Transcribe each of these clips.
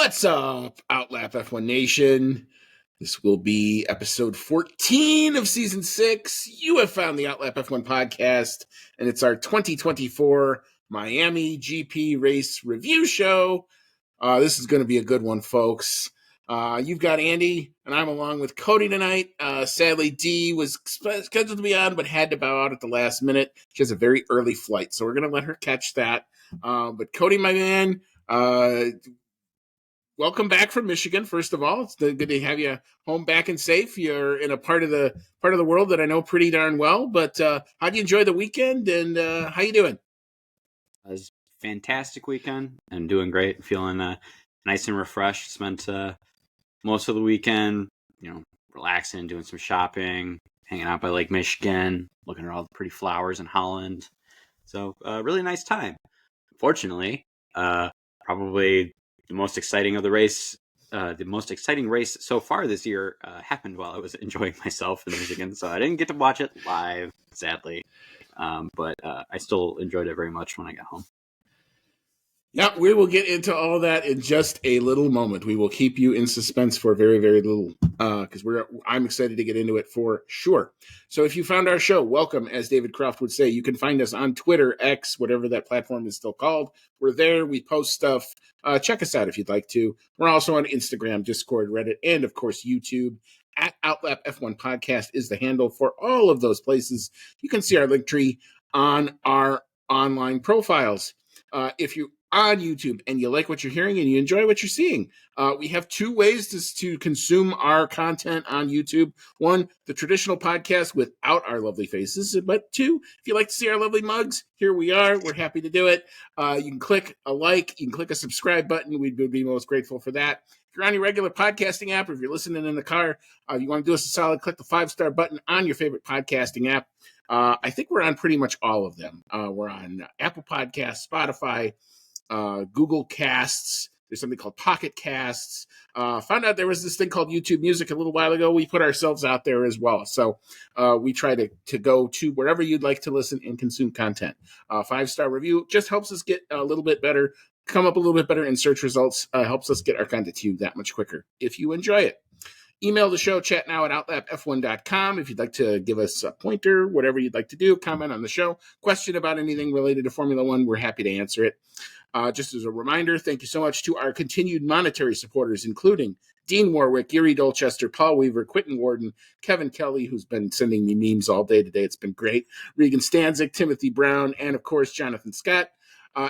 What's up, Outlap F1 Nation? This will be episode 14 of season 6. You have found the Outlap F1 podcast, and it's our 2024 Miami GP race review show. This is going to be a good one, folks. You've got Andy, and I'm along with Cody tonight. Sadly, Dee was scheduled to be on, but had to bow out at the last minute. She has a very early flight, so we're going to let her catch that. But Cody, my man, welcome back from Michigan. First of all, it's good to have you home back and safe. You're in a part of the world that I know pretty darn well. But how do you enjoy the weekend, and how you doing? It was a fantastic weekend. I'm doing great. Feeling nice and refreshed. Spent most of the weekend, relaxing, doing some shopping, hanging out by Lake Michigan, looking at all the pretty flowers in Holland. So really nice time. Fortunately, probably the most exciting of the race, the most exciting race so far this year happened while I was enjoying myself in Michigan. So I didn't get to watch it live, sadly. But I still enjoyed it very much when I got home. Yeah, we will get into all that in just a little moment. We will keep you in suspense for very, very little because I'm excited to get into it for sure. So if you found our show, welcome, as David Croft would say. You can find us on Twitter, X, whatever that platform is still called. We're there. We post stuff. Check us out if you'd like to. We're also on Instagram, Discord, Reddit, and, of course, YouTube. At Outlap F1 Podcast is the handle for all of those places. You can see our link tree on our online profiles. If you on YouTube and you like what you're hearing and you enjoy what you're seeing, we have two ways to consume our content on YouTube. One, the traditional podcast without our lovely faces, but two, if you like to see our lovely mugs, here we are. We're happy to do it. You can click a like, you can click a subscribe button. We would be most grateful for that. If you're on your regular podcasting app, or if you're listening in the car, you want to do us a solid, click the 5-star button on your favorite podcasting app. I think we're on pretty much all of them. We're on Apple Podcasts, Spotify, Google Casts. There's something called Pocket Casts. Found out there was this thing called YouTube Music a little while ago. We put ourselves out there as well. So we try to go to wherever you'd like to listen and consume content. 5-star review just helps us get a little bit better, come up a little bit better in search results, helps us get our content to you that much quicker if you enjoy it. Email the show, chat now at outlapf1.com if you'd like to give us a pointer, whatever you'd like to do, comment on the show, question about anything related to Formula One, we're happy to answer it. Just as a reminder, thank you so much to our continued monetary supporters, including Dean Warwick, Gary Dolchester, Paul Weaver, Quentin Warden, Kevin Kelly, who's been sending me memes all day today. It's been great. Regan Stanzik, Timothy Brown, and, of course, Jonathan Scott.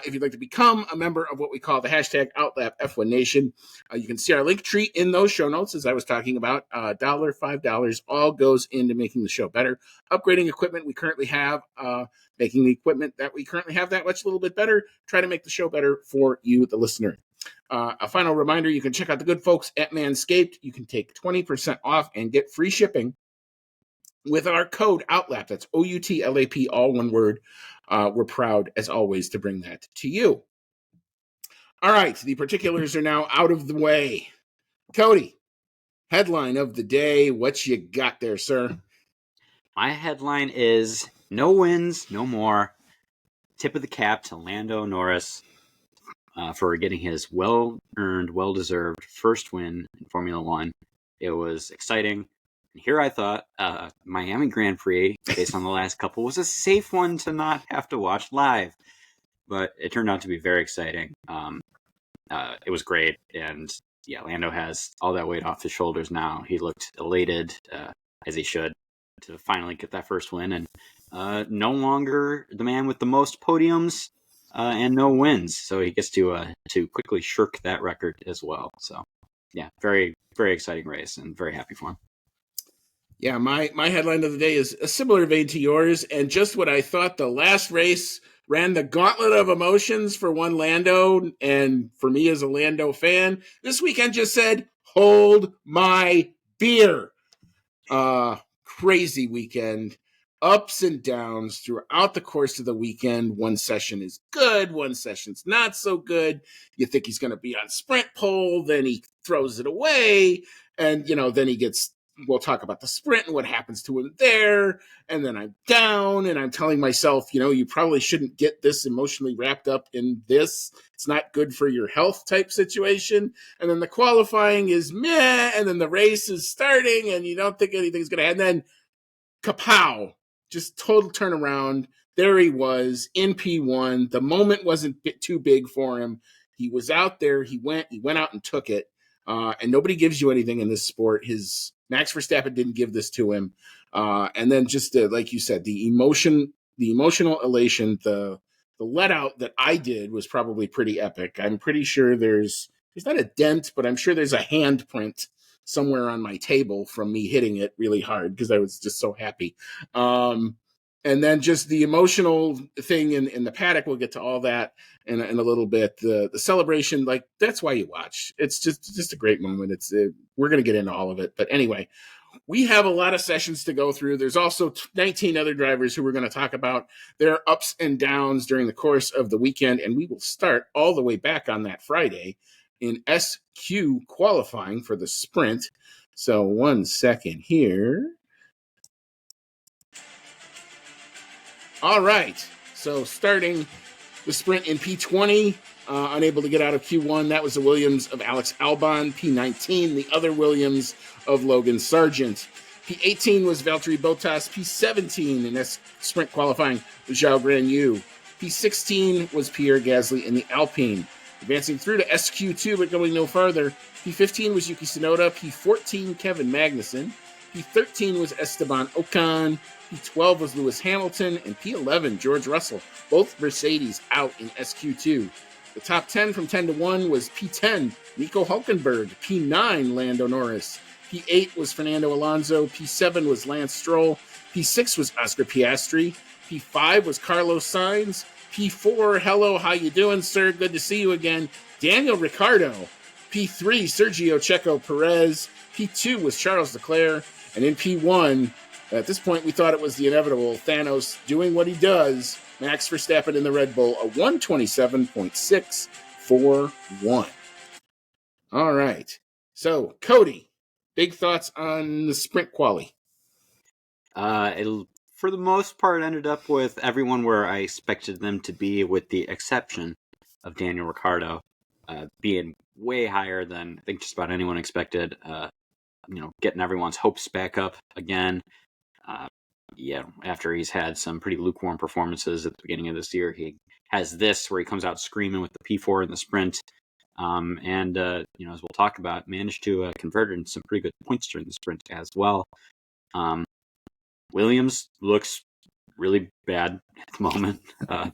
If you'd like to become a member of what we call the hashtag Outlap F1 Nation, you can see our link tree in those show notes, as I was talking about. $1, $5, all goes into making the show better. Upgrading equipment we currently have, making the equipment that we currently have that much a little bit better, try to make the show better for you, the listener. A final reminder, you can check out the good folks at Manscaped. You can take 20% off and get free shipping with our code OUTLAP. That's OUTLAP, all one word. We're proud, as always, to bring that to you. All right, the particulars are now out of the way. Cody, headline of the day. What you got there, sir? My headline is no wins, no more. Tip of the cap to Lando Norris for getting his well-earned, well-deserved first win in Formula One. It was exciting. And here I thought Miami Grand Prix, based on the last couple, was a safe one to not have to watch live. But it turned out to be very exciting. It was great. And yeah, Lando has all that weight off his shoulders now. He looked elated, as he should, to finally get that first win. And no longer the man with the most podiums and no wins. So he gets to quickly shirk that record as well. So yeah, very, very exciting race and very happy for him. Yeah, my headline of the day is a similar vein to yours, and just what I thought. The last race ran the gauntlet of emotions for one Lando, and for me as a Lando fan, this weekend just said, hold my beer. Crazy weekend. Ups and downs throughout the course of the weekend. One session is good, one session's not so good. You think he's going to be on sprint pole, then he throws it away, and, then he gets we'll talk about the sprint and what happens to him there. And then I'm down and I'm telling myself, you probably shouldn't get this emotionally wrapped up in this. It's not good for your health type situation. And then the qualifying is meh. And then the race is starting and you don't think anything's going to happen. And then kapow, just total turnaround. There he was in P1. The moment wasn't too big for him. He was out there. He went out and took it. And nobody gives you anything in this sport. His Max Verstappen didn't give this to him. And then just like you said, the emotional elation, the let out that I did was probably pretty epic. I'm pretty sure there's not a dent, but I'm sure there's a handprint somewhere on my table from me hitting it really hard because I was just so happy. And then just the emotional thing in the paddock, we'll get to all that in a little bit. The celebration, like, that's why you watch. It's just a great moment. We're going to get into all of it. But anyway, we have a lot of sessions to go through. There's also 19 other drivers who we're going to talk about their ups and downs during the course of the weekend. And we will start all the way back on that Friday in SQ qualifying for the sprint. So 1 second here. All right, so starting the sprint in P20, unable to get out of Q1. That was the Williams of Alex Albon. P19, the other Williams of Logan Sargent. P18 was Valtteri Bottas. P17 in sprint qualifying was Zhao Guanyu. P16 was Pierre Gasly in the Alpine. Advancing through to SQ2, but going no farther. P15 was Yuki Tsunoda. P14, Kevin Magnussen. P13 was Esteban Ocon. P12 was Lewis Hamilton. And P11, George Russell. Both Mercedes out in SQ2. The top 10 from 10 to 1 was P10, Nico Hulkenberg. P9, Lando Norris. P8 was Fernando Alonso. P7 was Lance Stroll. P6 was Oscar Piastri. P5 was Carlos Sainz. P4, hello, how you doing, sir? Good to see you again. Daniel Ricciardo. P3, Sergio Checo Perez. P2 was Charles Leclerc. And in P1, at this point, we thought it was the inevitable. Thanos doing what he does. Max Verstappen in the Red Bull, a 127.641. All right. So, Cody, big thoughts on the sprint quali? It, for the most part, ended up with everyone where I expected them to be, with the exception of Daniel Ricciardo being way higher than I think just about anyone expected. Getting everyone's hopes back up again. After he's had some pretty lukewarm performances at the beginning of this year, he has this where he comes out screaming with the P4 in the sprint. As we'll talk about, managed to convert into some pretty good points during the sprint as well. Williams looks really bad at the moment.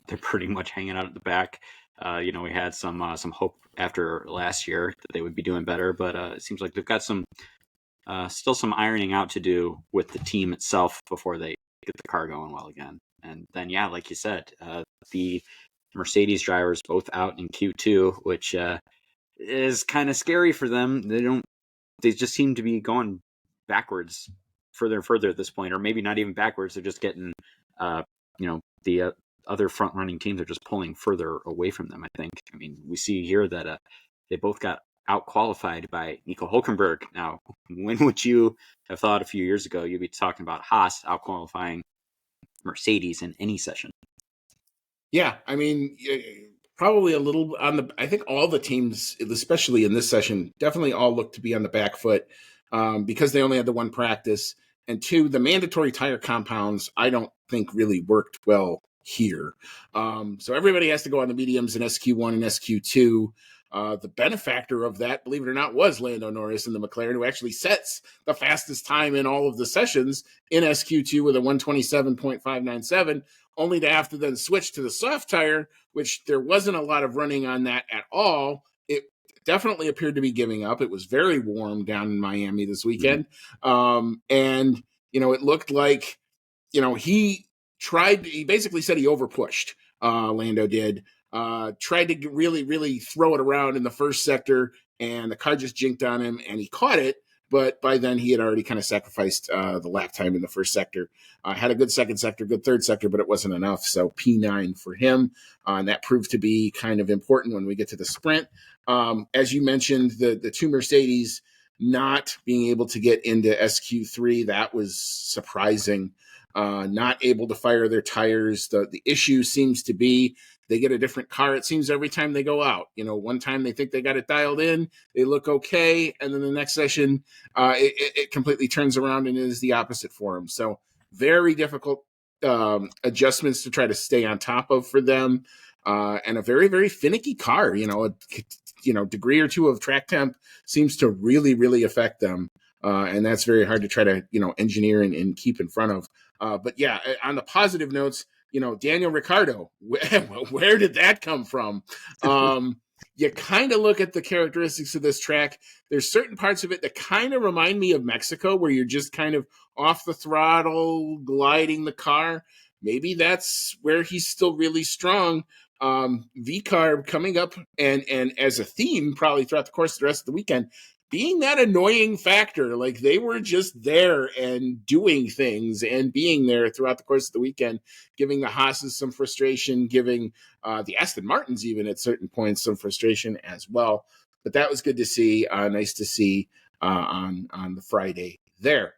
They're pretty much hanging out at the back. We had some hope after last year that they would be doing better, but it seems like they've got still some ironing out to do with the team itself before they get the car going well again. And then, like you said, the Mercedes drivers both out in Q2, which is kind of scary for them. They just seem to be going backwards further and further at this point, or maybe not even backwards. They're just getting, the other front running teams are just pulling further away from them, I think. I mean, we see here that they both got out qualified by Nico Hulkenberg. Now, when would you have thought a few years ago you'd be talking about Haas out qualifying Mercedes in any session? Yeah, I mean, probably a little I think all the teams, especially in this session, definitely all look to be on the back foot because they only had the one practice. And two, the mandatory tire compounds, I don't think really worked well here. So everybody has to go on the mediums in SQ1 and SQ2. The benefactor of that, believe it or not, was Lando Norris in the McLaren, who actually sets the fastest time in all of the sessions in SQ2 with a 127.597, only to have to then switch to the soft tire, which there wasn't a lot of running on that at all. It definitely appeared to be giving up. It was very warm down in Miami this weekend. And it looked like, he basically said he overpushed, Lando did. Tried to really, really throw it around in the first sector, and the car just jinked on him, and he caught it. But by then, he had already kind of sacrificed the lap time in the first sector. Had a good second sector, good third sector, but it wasn't enough. So P9 for him. And that proved to be kind of important when we get to the sprint. As you mentioned, the two Mercedes, not being able to get into SQ3, that was surprising. Not able to fire their tires. The issue seems to be they get a different car, it seems, every time they go out. One time they think they got it dialed in, they look okay, and then the next session, it completely turns around and is the opposite for them. So very difficult adjustments to try to stay on top of for them. And a very, very finicky car. A degree or two of track temp seems to really, really affect them. And that's very hard to try to, engineer and keep in front of. But yeah, on the positive notes, Daniel Ricciardo, where did that come from? You kind of look at the characteristics of this track. There's certain parts of it that kind of remind me of Mexico, where you're just kind of off the throttle, gliding the car. Maybe that's where he's still really strong. V-carb coming up and as a theme probably throughout the course of the rest of the weekend, being that annoying factor. Like, they were just there and doing things and being there throughout the course of the weekend, giving the Haas's some frustration, giving the Aston Martins even at certain points some frustration as well. But that was good to see. Nice to see on the Friday there.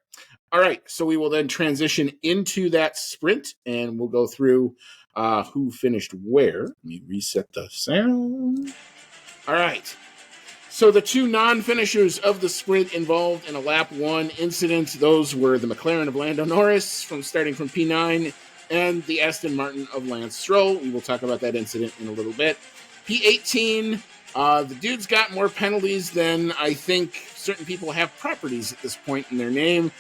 All right, so we will then transition into that sprint, and we'll go through who finished where. Let me reset the sound. All right. So the two non-finishers of the sprint involved in a lap one incident, those were the McLaren of Lando Norris starting from P9 and the Aston Martin of Lance Stroll. We will talk about that incident in a little bit. P18, the dude's got more penalties than I think certain people have properties at this point in their name.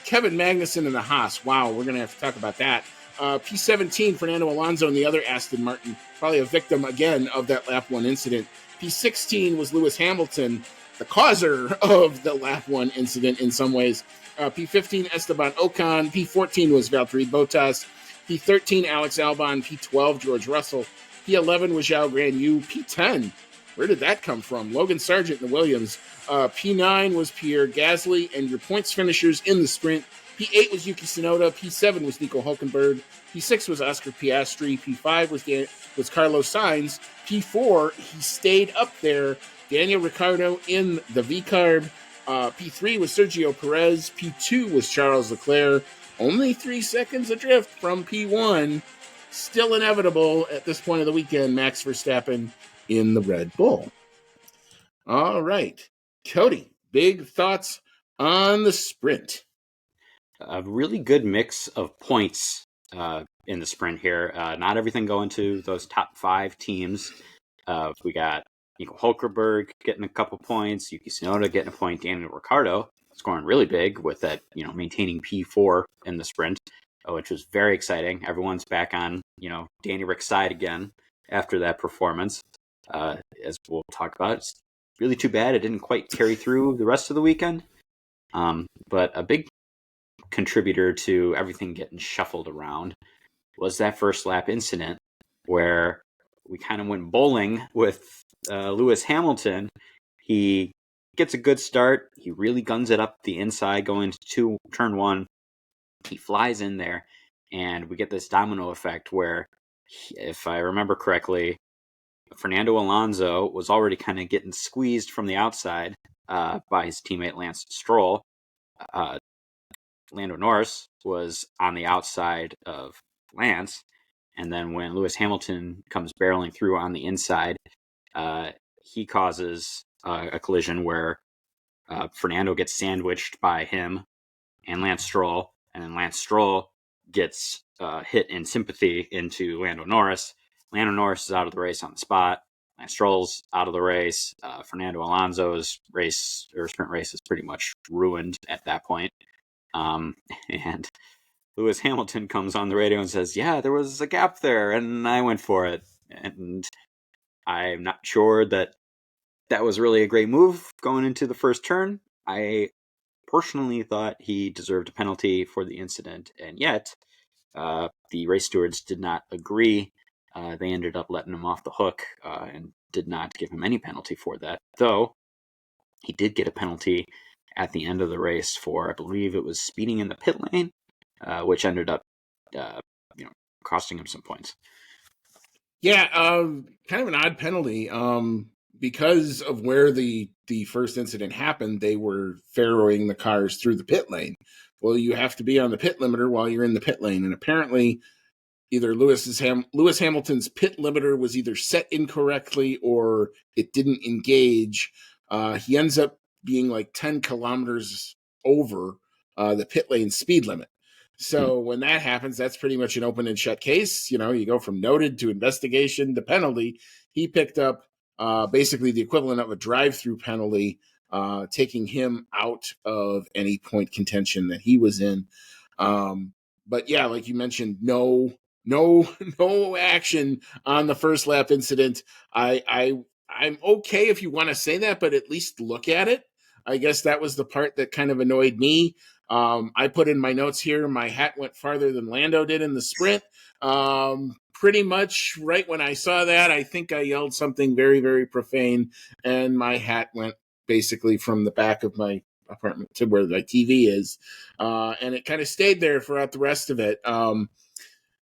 Kevin Magnussen and the Haas. Wow, we're going to have to talk about that. P17, Fernando Alonso and the other Aston Martin, probably a victim again of that lap one incident. P16 was Lewis Hamilton, the causer of the lap one incident in some ways. P15, Esteban Ocon. P14 was Valtteri Bottas. P13, Alex Albon. P12, George Russell. P11 was Zhao Guanyu. P10, where did that come from? Logan Sargent and the Williams. P9 was Pierre Gasly, and your points finishers in the sprint. P8 was Yuki Tsunoda. P7 was Nico Hulkenberg. P6 was Oscar Piastri. P5 was Carlos Sainz. P4, he stayed up there. Daniel Ricciardo in the V-carb. P3 was Sergio Perez. P2 was Charles Leclerc. Only 3 seconds adrift from P1. Still inevitable at this point of the weekend, Max Verstappen in the Red Bull. All right. Cody, big thoughts on the sprint? A really good mix of points in the sprint here. Not everything going to those top 5 teams. We got Nico Hulkenberg getting a couple points, Yuki Tsunoda getting a point, Daniel Ricciardo scoring really big with that, maintaining P4 in the sprint, which was very exciting. Everyone's back on, Danny Rick's side again after that performance. As we'll talk about, it's really too bad it didn't quite carry through the rest of the weekend. But a big contributor to everything getting shuffled around was that first lap incident where we kind of went bowling with Lewis Hamilton. He gets a good start. He really guns it up the inside going to turn 1. He flies in there, and we get this domino effect where, if I remember correctly, Fernando Alonso was already kind of getting squeezed from the outside by his teammate Lance Stroll. Lando Norris was on the outside of Lance, and then when Lewis Hamilton comes barreling through on the inside, he causes a collision where Fernando gets sandwiched by him and Lance Stroll, and then Lance Stroll gets hit in sympathy into Lando Norris. Lando Norris is out of the race on the spot. Lance Stroll's out of the race. Fernando Alonso's sprint race is pretty much ruined at that point. And Lewis Hamilton comes on the radio and says, yeah, there was a gap there, and I went for it. And I'm not sure that was really a great move going into the first turn. I personally thought he deserved a penalty for the incident, and yet the race stewards did not agree. They ended up letting him off the hook and did not give him any penalty for that, though he did get a penalty at the end of the race for, I believe it was speeding in the pit lane, which ended up costing him some points. Yeah, kind of an odd penalty. because of where the first incident happened, they were farrowing the cars through the pit lane. Well, you have to be on the pit limiter while you're in the pit lane, and apparently either Lewis Hamilton's pit limiter was either set incorrectly or it didn't engage. He ends up being like 10 kilometers over the pit lane speed limit. So when that happens, that's pretty much an open and shut case. You know, you go from noted to investigation to penalty. He picked up basically the equivalent of a drive-through penalty, taking him out of any point contention that he was in. But yeah, like you mentioned, no action on the first lap incident. I'm okay if you want to say that, but at least look at it. I guess that was the part that kind of annoyed me. I put in my notes here, my hat went farther than Lando did in the sprint. Pretty much right when I saw that, I think I yelled something very, very profane, and my hat went basically from the back of my apartment to where the TV is. And it kind of stayed there throughout the rest of it.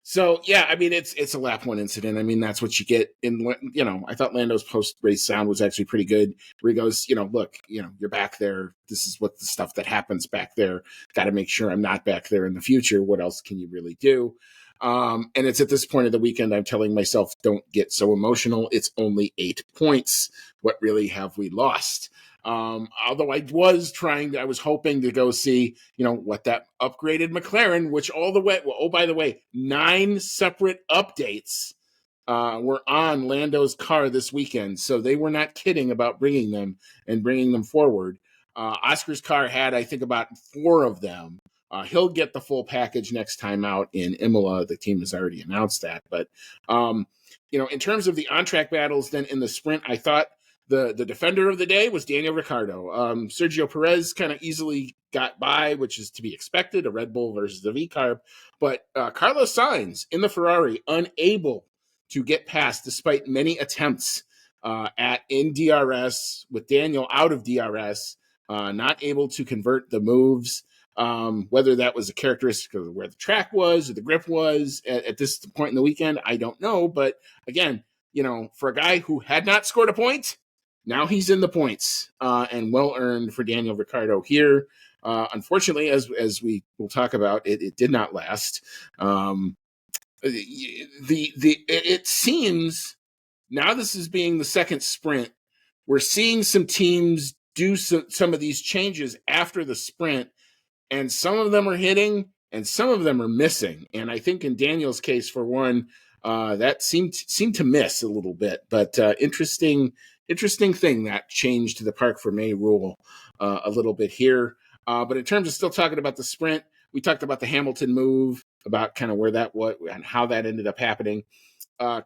So yeah, I mean it's a lap one incident. I mean that's what you get in. You know, I thought Lando's post race sound was actually pretty good. Where he goes, you know, look, you know, you're back there. This is what the stuff that happens back there. Got to make sure I'm not back there in the future. What else can you really do? And it's at this point of the weekend I'm telling myself, don't get so emotional. It's only 8 points. What really have we lost? Although I was hoping to go see, you know, what that upgraded McLaren, which all the way, well, oh, by the way, 9 separate updates were on Lando's car this weekend. So they were not kidding about bringing them forward. Oscar's car had, I think, about 4 of them. He'll get the full package next time out in Imola. The team has already announced that. But, you know, in terms of the on-track battles, then in the sprint, I thought the defender of the day was Daniel Ricciardo. Sergio Perez kind of easily got by, which is to be expected, a Red Bull versus the V-Carb. But Carlos Sainz in the Ferrari, unable to get past despite many attempts in DRS, with Daniel out of DRS, not able to convert the moves. Whether that was a characteristic of where the track was or the grip was at this point in the weekend, I don't know. But again, you know, for a guy who had not scored a point, now he's in the points, and well earned for Daniel Ricciardo here. Unfortunately, as we will talk about, it did not last. It seems now this is being the second sprint. We're seeing some teams do some of these changes after the sprint, and some of them are hitting and some of them are missing. And I think in Daniel's case, for one, that seemed to miss a little bit. But interesting thing that changed the Park for May rule a little bit here. But in terms of still talking about the sprint, we talked about the Hamilton move, about kind of where that was and how that ended up happening.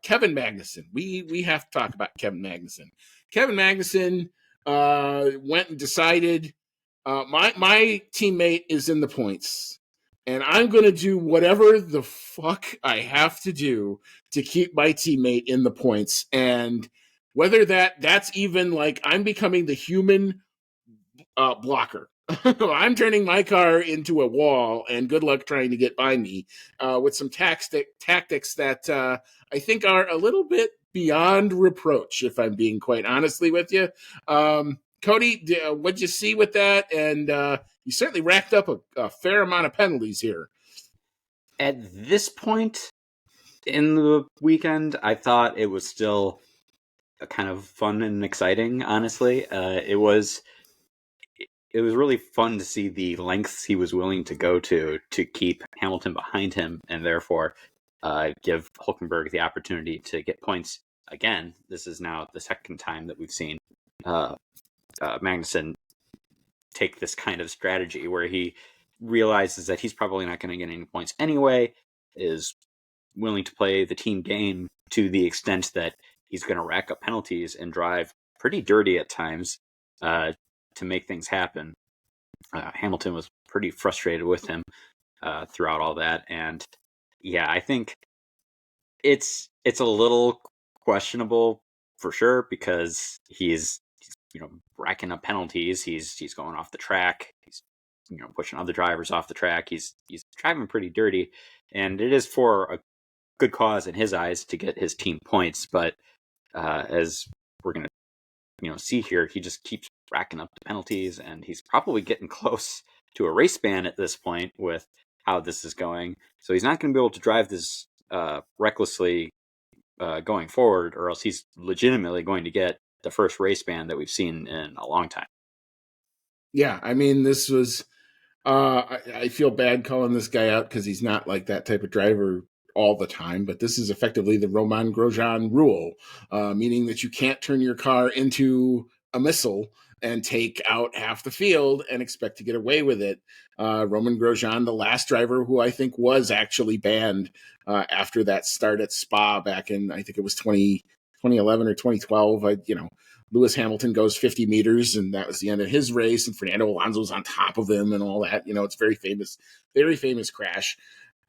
Kevin Magnussen. We have to talk about Kevin Magnussen. Kevin Magnussen went and decided, my teammate is in the points, and I'm going to do whatever the fuck I have to do to keep my teammate in the points. And whether that's even like I'm becoming the human blocker. I'm turning my car into a wall, and good luck trying to get by me with some tactics that I think are a little bit beyond reproach, if I'm being quite honestly with you. Cody, what'd you see with that? And you certainly racked up a fair amount of penalties here. At this point in the weekend, I thought it was still kind of fun and exciting, honestly. It was really fun to see the lengths he was willing to go to keep Hamilton behind him, and therefore give Hülkenberg the opportunity to get points again. This is now the second time that we've seen Magnussen take this kind of strategy where he realizes that he's probably not going to get any points anyway, is willing to play the team game to the extent that he's going to rack up penalties and drive pretty dirty at times to make things happen. Hamilton was pretty frustrated with him throughout all that, and yeah, I think it's a little questionable for sure, because he's racking up penalties. He's going off the track. He's pushing other drivers off the track. He's driving pretty dirty, and it is for a good cause in his eyes to get his team points. But as we're going to see here, he just keeps racking up the penalties, and he's probably getting close to a race ban at this point with how this is going. So he's not going to be able to drive this recklessly going forward, or else he's legitimately going to get the first race ban that we've seen in a long time. Yeah, I mean, this was. I feel bad calling this guy out because he's not like that type of driver all the time, but this is effectively the Roman Grosjean rule, meaning that you can't turn your car into a missile and take out half the field and expect to get away with it. Roman Grosjean, the last driver who I think was actually banned after that start at Spa back in, I think it was 2011 or 2012. Lewis Hamilton goes 50 meters, and that was the end of his race. And Fernando Alonso's on top of him and all that. It's very famous crash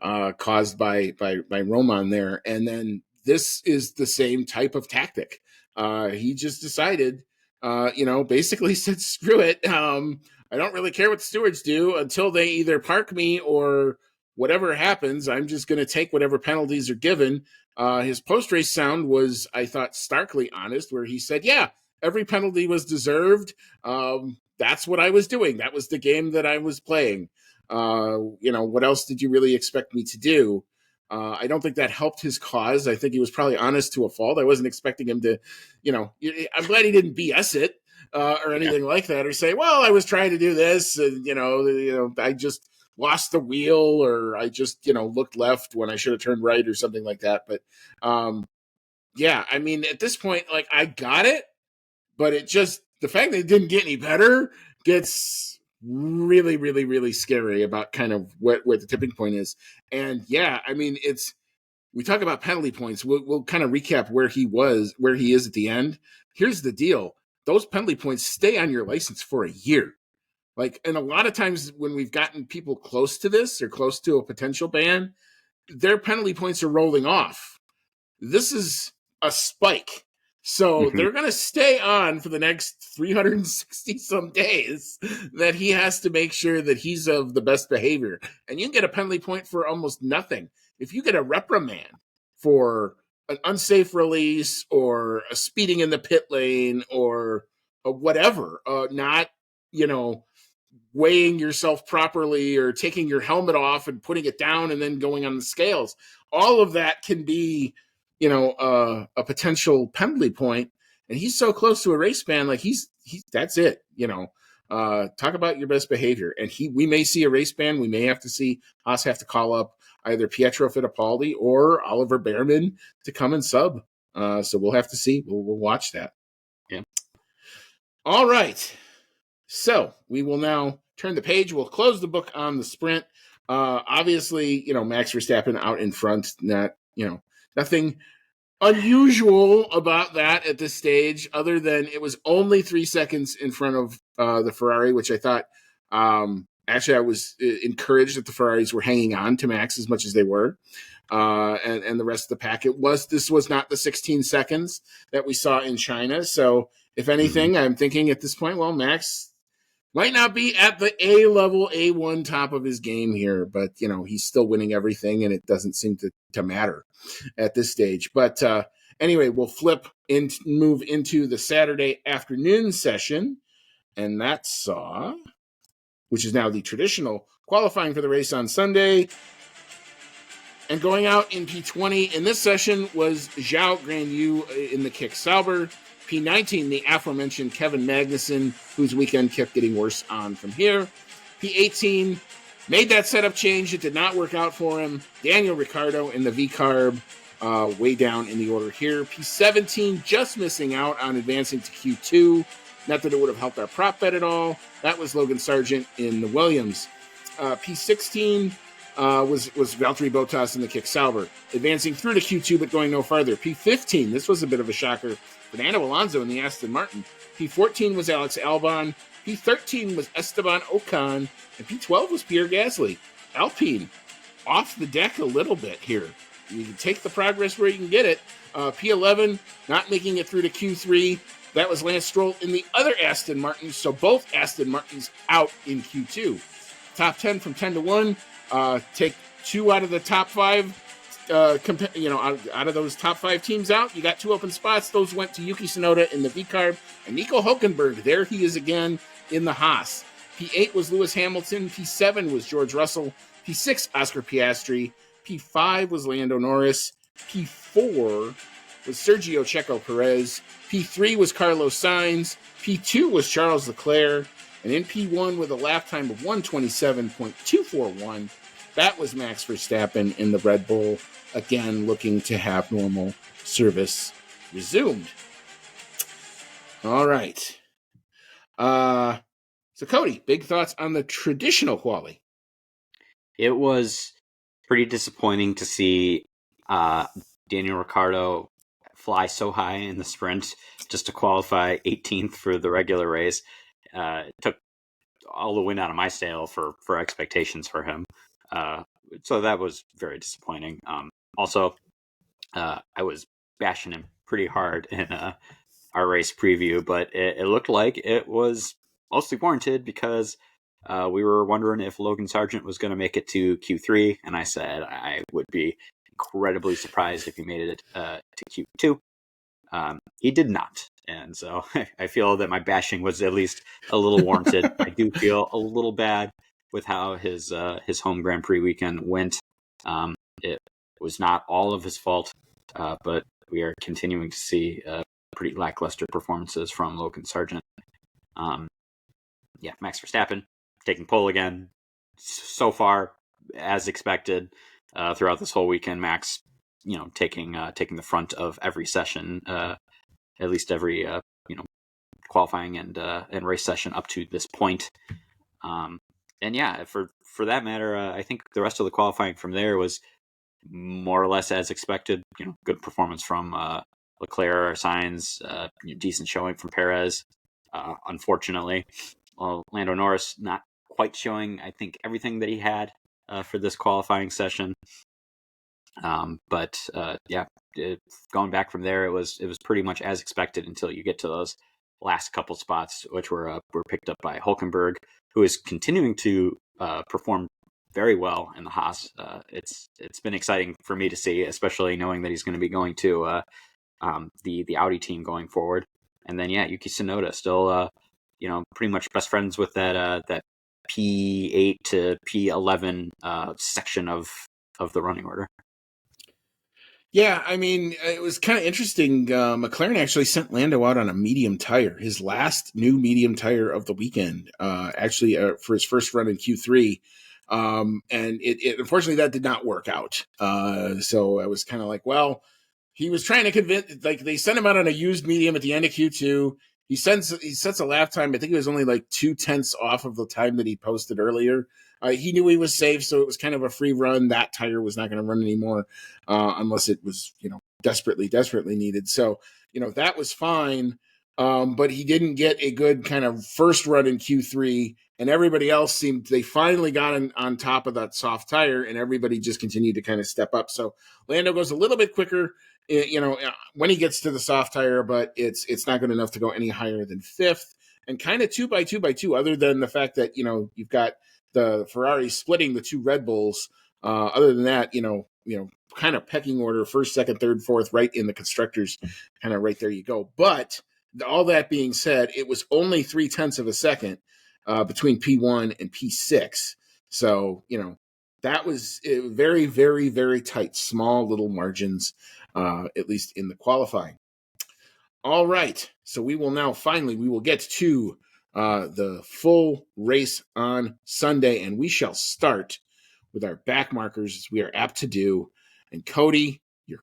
caused by Roman there. And then this is the same type of tactic. He just decided, basically said, screw it. I don't really care what the stewards do until they either park me or whatever happens. I'm just going to take whatever penalties are given. His post-race sound was, I thought, starkly honest, where he said, yeah, every penalty was deserved. That's what I was doing. That was the game that I was playing. What else did you really expect me to do? I don't think that helped his cause. I think he was probably honest to a fault. I wasn't expecting him to, I'm glad he didn't BS it or anything like that, or say, well, I was trying to do this, and, I just lost the wheel, or I just, looked left when I should have turned right or something like that. But, yeah, I mean, at this point, like, I got it. But the fact that it didn't get any better gets really, really, really scary about kind of where the tipping point is. And yeah, I mean, we talk about penalty points. We'll kind of recap where he is at the end. Here's the deal. Those penalty points stay on your license for a year. And a lot of times when we've gotten people close to this or close to a potential ban, their penalty points are rolling off. This is a spike. So they're going to stay on for the next 360 some days that he has to make sure that he's of the best behavior. And you can get a penalty point for almost nothing. If you get a reprimand for an unsafe release or a speeding in the pit lane or whatever, not, weighing yourself properly or taking your helmet off and putting it down and then going on the scales, all of that can be a potential penalty point, and he's so close to a race ban. Like he's that's it. Talk about your best behavior, and we may see a race ban. We may have to see Haas have to call up either Pietro Fittipaldi or Oliver Behrman to come and sub. So we'll have to see. We'll watch that. Yeah. All right. So we will now turn the page. We'll close the book on the sprint. Obviously, Max Verstappen out in front. Nothing unusual about that at this stage, other than it was only 3 seconds in front of the Ferrari, which I thought, actually, I was encouraged that the Ferraris were hanging on to Max as much as they were, and the rest of the pack. This was not the 16 seconds that we saw in China. So, if anything, I'm thinking at this point, well, Max might not be at the A-level, A1 top of his game here, but, he's still winning everything, and it doesn't seem to matter at this stage. But anyway, we'll move into the Saturday afternoon session, and that saw, which is now the traditional qualifying for the race on Sunday. And going out in P20 in this session was Zhao Guanyu in the Kick Sauber. P19, the aforementioned Kevin Magnussen, whose weekend kept getting worse on from here. P18 made that setup change. It did not work out for him. Daniel Ricciardo in the V-Carb, way down in the order here. P17 just missing out on advancing to Q2. Not that it would have helped our prop bet at all. That was Logan Sargent in the Williams. P16 was Valtteri Bottas in the Kick Sauber, advancing through to Q2 but going no farther. P15, this was a bit of a shocker, Fernando Alonso in the Aston Martin. P14 was Alex Albon. P13 was Esteban Ocon. And P12 was Pierre Gasly. Alpine off the deck a little bit here. You can take the progress where you can get it. P11 not making it through to Q3. That was Lance Stroll in the other Aston Martin. So both Aston Martins out in Q2. Top 10 from 10 to 1. Take 2 out of the top 5 out of those top 5 teams out, you got 2 open spots. Those went to Yuki Tsunoda in the V-Carb and Nico Hulkenberg. There he is again in the Haas. P8 was Lewis Hamilton. P7 was George Russell. P6, Oscar Piastri. P5 was Lando Norris. P4 was Sergio Checo Perez. P3 was Carlos Sainz. P2 was Charles Leclerc. And in P1 with a lap time of 1:27.241, that was Max Verstappen in the Red Bull, again looking to have normal service resumed. All right. So Cody, big thoughts on the traditional quali? It was pretty disappointing to see Daniel Ricciardo fly so high in the sprint just to qualify 18th for the regular race. It took all the wind out of my sail for expectations for him. So that was very disappointing. Also, I was bashing him pretty hard in our race preview, but it looked like it was mostly warranted because we were wondering if Logan Sargent was going to make it to Q3, and I said I would be incredibly surprised if he made it to Q2. He did not, and so I feel that my bashing was at least a little warranted. I do feel a little bad with how his home Grand Prix weekend went. It was not all of his fault, but we are continuing to see pretty lackluster performances from Logan Sargent. Max Verstappen taking pole again. So far, as expected, throughout this whole weekend, Max, taking the front of every session, at least every qualifying and race session up to this point. For that matter, I think the rest of the qualifying from there was more or less as expected. Good performance from Leclerc, Sainz, decent showing from Perez. Unfortunately, Lando Norris not quite showing, I think, everything that he had for this qualifying session. Going back from there, it was pretty much as expected until you get to those last couple spots, which were picked up by Hulkenberg, who is continuing to perform very well in the Haas. It's been exciting for me to see, especially knowing that he's going to be going to the Audi team going forward. And then Yuki Tsunoda still pretty much best friends with that P8 to P11 section of the running order. Yeah, I mean, it was kind of interesting. McLaren actually sent Lando out on a medium tire, his last new medium tire of the weekend, for his first run in Q3. And it unfortunately that did not work out. So I was kind of like, well, he was trying to convince, like they sent him out on a used medium at the end of Q2. He sets a lap time. I think it was only like 0.2 off of the time that he posted earlier. He knew he was safe, so it was kind of a free run. That tire was not going to run anymore unless it was, desperately needed. So, that was fine. But he didn't get a good kind of first run in Q3, and everybody else they finally got on top of that soft tire, and everybody just continued to kind of step up. So Lando goes a little bit quicker, when he gets to the soft tire, but it's not good enough to go any higher than 5th, and kind of 2 by 2 by 2, other than the fact that, you've got the Ferrari splitting the 2 Red Bulls. Other than that, kind of pecking order, 1st, 2nd, 3rd, 4th, right in the constructors, kind of right there you go. But all that being said, it was only 0.3 of a second between P1 and P6. So, that was very, very, very tight, small little margins, at least in the qualifying. All right. So we will get to the full race on Sunday, and we shall start with our back markers, as we are apt to do. And Cody, your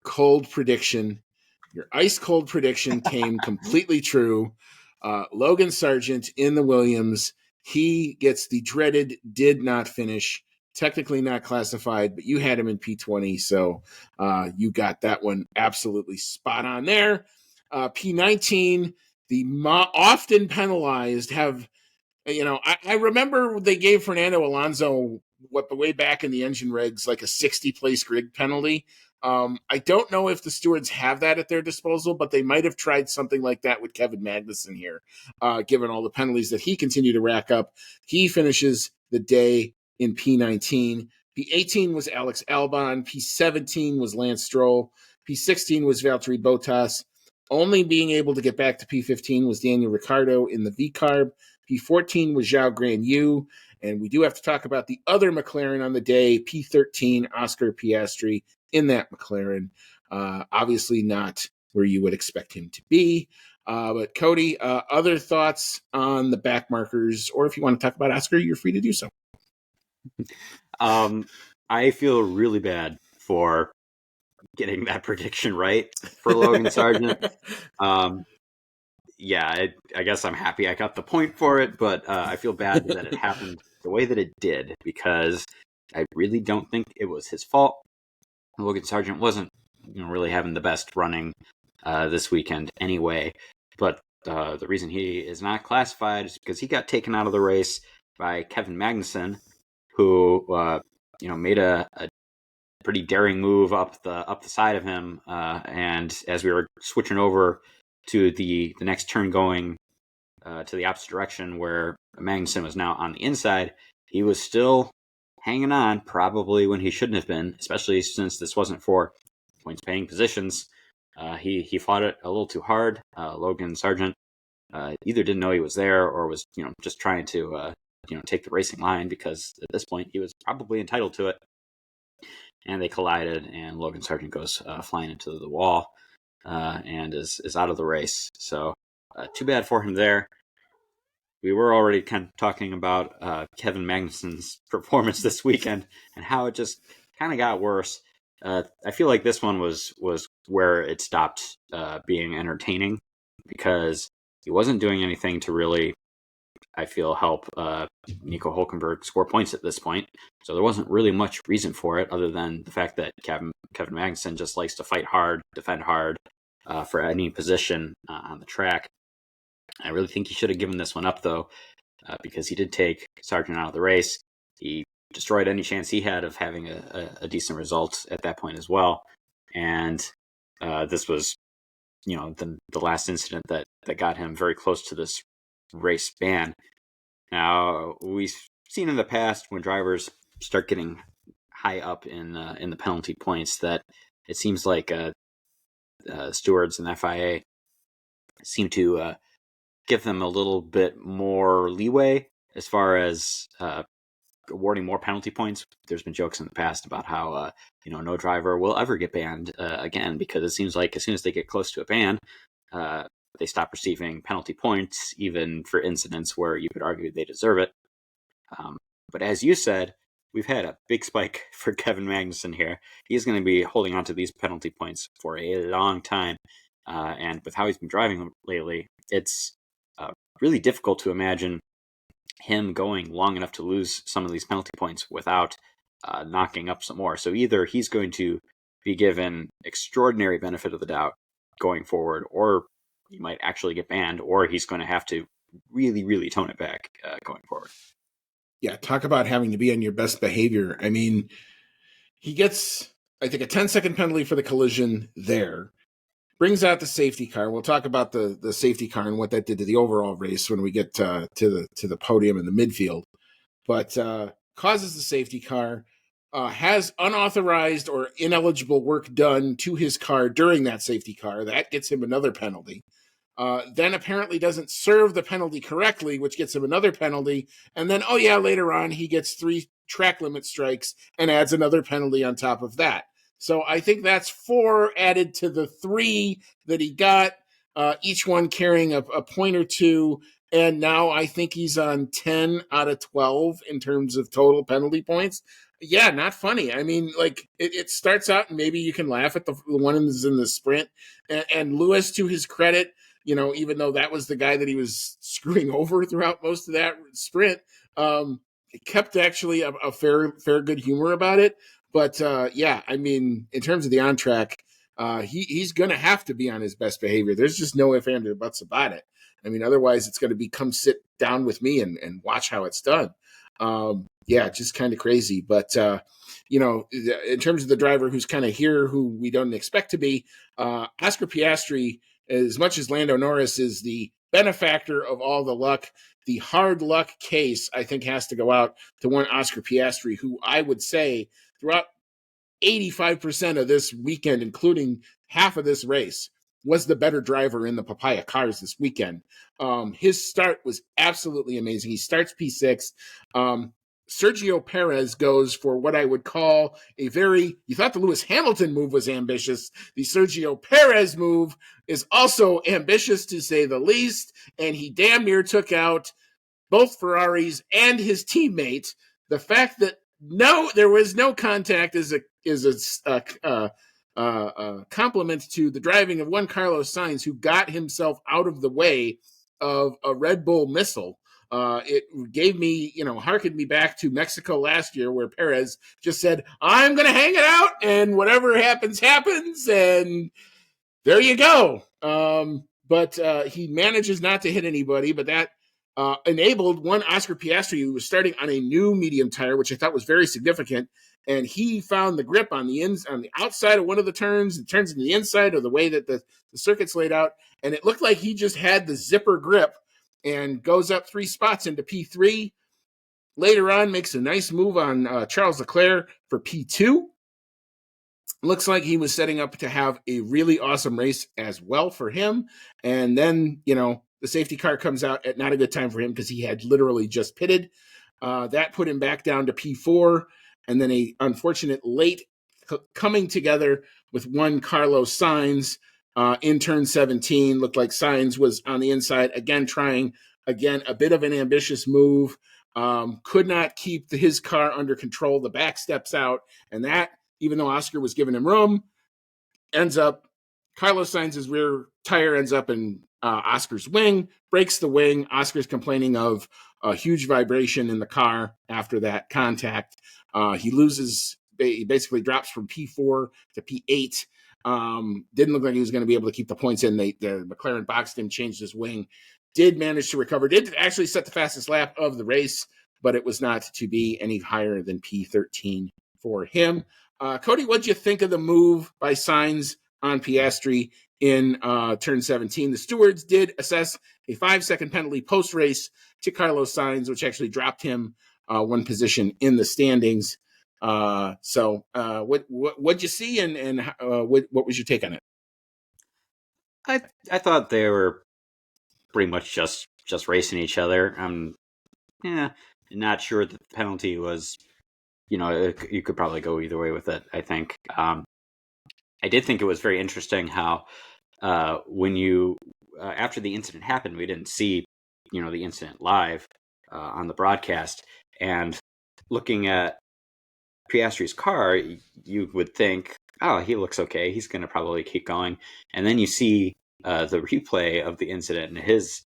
ice cold prediction came completely true. Logan Sargent in the Williams, he gets the dreaded did not finish, technically not classified, but you had him in P20, so you got that one absolutely spot on there. P19, the often penalized have, I remember they gave Fernando Alonso way back in the engine regs, like a 60-place grid penalty. I don't know if the stewards have that at their disposal, but they might have tried something like that with Kevin Magnussen here, given all the penalties that he continued to rack up. He finishes the day in P19. P18 was Alex Albon. P17 was Lance Stroll. P16 was Valtteri Bottas. Only being able to get back to P15 was Daniel Ricciardo in the V-Carb. P14 was Zhao Guanyu. And we do have to talk about the other McLaren on the day, P13, Oscar Piastri in that McLaren. Obviously not where you would expect him to be. But Cody, other thoughts on the back markers, or if you want to talk about Oscar, you're free to do so. I feel really bad for getting that prediction right for Logan Sargent. I guess I'm happy I got the point for it, but I feel bad that it happened the way that it did, because I really don't think it was his fault. Logan Sargent wasn't really having the best running this weekend anyway, but the reason he is not classified is because he got taken out of the race by Kevin Magnussen, who made a pretty daring move up the side of him, and as we were switching over to the next turn going to the opposite direction where Magnussen was now on the inside, he was still hanging on, probably when he shouldn't have been, especially since this wasn't for points paying positions. He fought it a little too hard. Logan Sargent either didn't know he was there, or was just trying to take the racing line, because at this point he was probably entitled to it. And they collided, and Logan Sargent goes flying into the wall and is out of the race. So too bad for him there. We were already kind of talking about Kevin Magnussen's performance this weekend and how it just kind of got worse. I feel like this one was where it stopped being entertaining, because he wasn't doing anything to really, I feel, help Nico Hülkenberg score points at this point. So there wasn't really much reason for it, other than the fact that Kevin Magnussen just likes to fight hard, defend hard for any position on the track. I really think he should have given this one up, though, because he did take Sargent out of the race. He destroyed any chance he had of having a decent result at that point as well. And this was, the last incident that got him very close to this race ban. Now, we've seen in the past, when drivers start getting high up in the penalty points, that it seems like stewards and FIA seem to give them a little bit more leeway as far as awarding more penalty points. There's been jokes in the past about how no driver will ever get banned again, because it seems like as soon as they get close to a ban, they stop receiving penalty points, even for incidents where you could argue they deserve it. But as you said, we've had a big spike for Kevin Magnussen here. He's going to be holding on to these penalty points for a long time. And with how he's been driving lately, it's really difficult to imagine him going long enough to lose some of these penalty points without knocking up some more. So either he's going to be given extraordinary benefit of the doubt going forward, or he might actually get banned, or he's going to have to really, really tone it back going forward. Yeah, talk about having to be on your best behavior. I mean, he gets, I think, a 10-second penalty for the collision there. Brings out the safety car. We'll talk about the safety car and what that did to the overall race when we get to the podium in the midfield. But causes the safety car, has unauthorized or ineligible work done to his car during that safety car. That gets him another penalty. Then apparently doesn't serve the penalty correctly, which gets him another penalty. And then, later on, he gets 3 track limit strikes and adds another penalty on top of that. So I think that's 4 added to the 3 that he got, each one carrying a point or 2. And now I think he's on 10 out of 12 in terms of total penalty points. Yeah, not funny. I mean, like, it starts out, and maybe you can laugh at the one that's in the sprint. And Lewis, to his credit, even though that was the guy that he was screwing over throughout most of that sprint, kept actually a fair good humor about it. But I mean, in terms of the on track, he's going to have to be on his best behavior. There's just no ifs, ands, or buts about it. I mean, otherwise it's going to be come sit down with me and watch how it's done. Just kind of crazy. But, in terms of the driver who's kind of here, who we don't expect to be, Oscar Piastri, as much as Lando Norris is the benefactor of all the luck. The hard luck case, I think, has to go out to one Oscar Piastri, who I would say throughout 85% of this weekend, including half of this race, was the better driver in the Papaya cars this weekend. His start was absolutely amazing. He starts P6. Sergio Perez goes for what I would call you thought the Lewis Hamilton move was ambitious. The Sergio Perez move is also ambitious, to say the least, and he damn near took out both Ferraris and his teammate. The fact that there was no contact is a compliment to the driving of one Carlos Sainz, who got himself out of the way of a Red Bull missile. It gave me, harkened me back to Mexico last year, where Perez just said, I'm going to hang it out and whatever happens, happens. And there you go. But he manages not to hit anybody, but that enabled one Oscar Piastri, who was starting on a new medium tire, which I thought was very significant. And he found the grip on the outside of one of the turns. It turns into the inside, or the way that the circuit's laid out. And it looked like he just had the zipper grip and goes up 3 spots into P3. Later on, makes a nice move on Charles Leclerc for P2. Looks like he was setting up to have a really awesome race as well for him. And then, the safety car comes out at not a good time for him, because he had literally just pitted. That put him back down to P4. And then a unfortunate late coming together with one Carlos Sainz in turn 17. Looked like Sainz was on the inside, trying a bit of an ambitious move. Could not keep his car under control. The back steps out, and that, even though Oscar was giving him room, Carlos Sainz's rear tire ends up in Oscar's wing, breaks the wing. Oscar's complaining of a huge vibration in the car after that contact. He basically drops from P4 to P8. Didn't look like he was going to be able to keep the points in. The McLaren boxed him, changed his wing, did manage to recover, did actually set the fastest lap of the race, but it was not to be any higher than P13 for him. Cody, what'd you think of the move by Sainz on Piastri in turn 17? The stewards did assess a 5-second penalty post-race to Carlos Sainz, which actually dropped him one position in the standings. So what'd you see, and what was your take on it? I thought they were pretty much just racing each other. I'm not sure that the penalty was, you could probably go either way with it, I think. I did think it was very interesting how when after the incident happened, we didn't see, the incident live on the broadcast. And looking at Piastri's car, you would think, oh, he looks okay, he's going to probably keep going. And then you see the replay of the incident, and his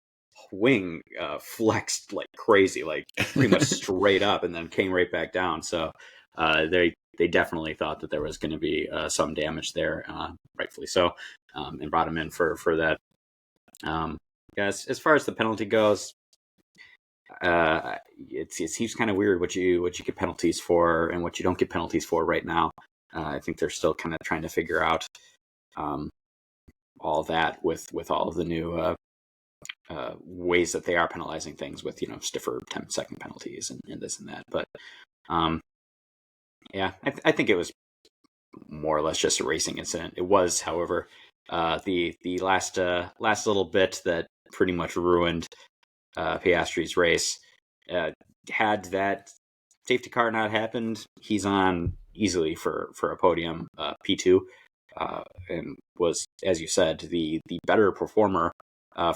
wing flexed like crazy, like pretty much straight up, and then came right back down. So they definitely thought that there was going to be some damage there, rightfully so, and brought him in for that. As far as the penalty goes, it seems kind of weird what you get penalties for and what you don't get penalties for right now. I think they're still kind of trying to figure out all that with all of the new ways that they are penalizing things with, stiffer 10-second penalties and this and that. But I think it was more or less just a racing incident. It was, however, the last little bit that pretty much ruined Piastri's race. Had that safety car not happened, he's on easily for a podium, P2, and was, as you said, the better performer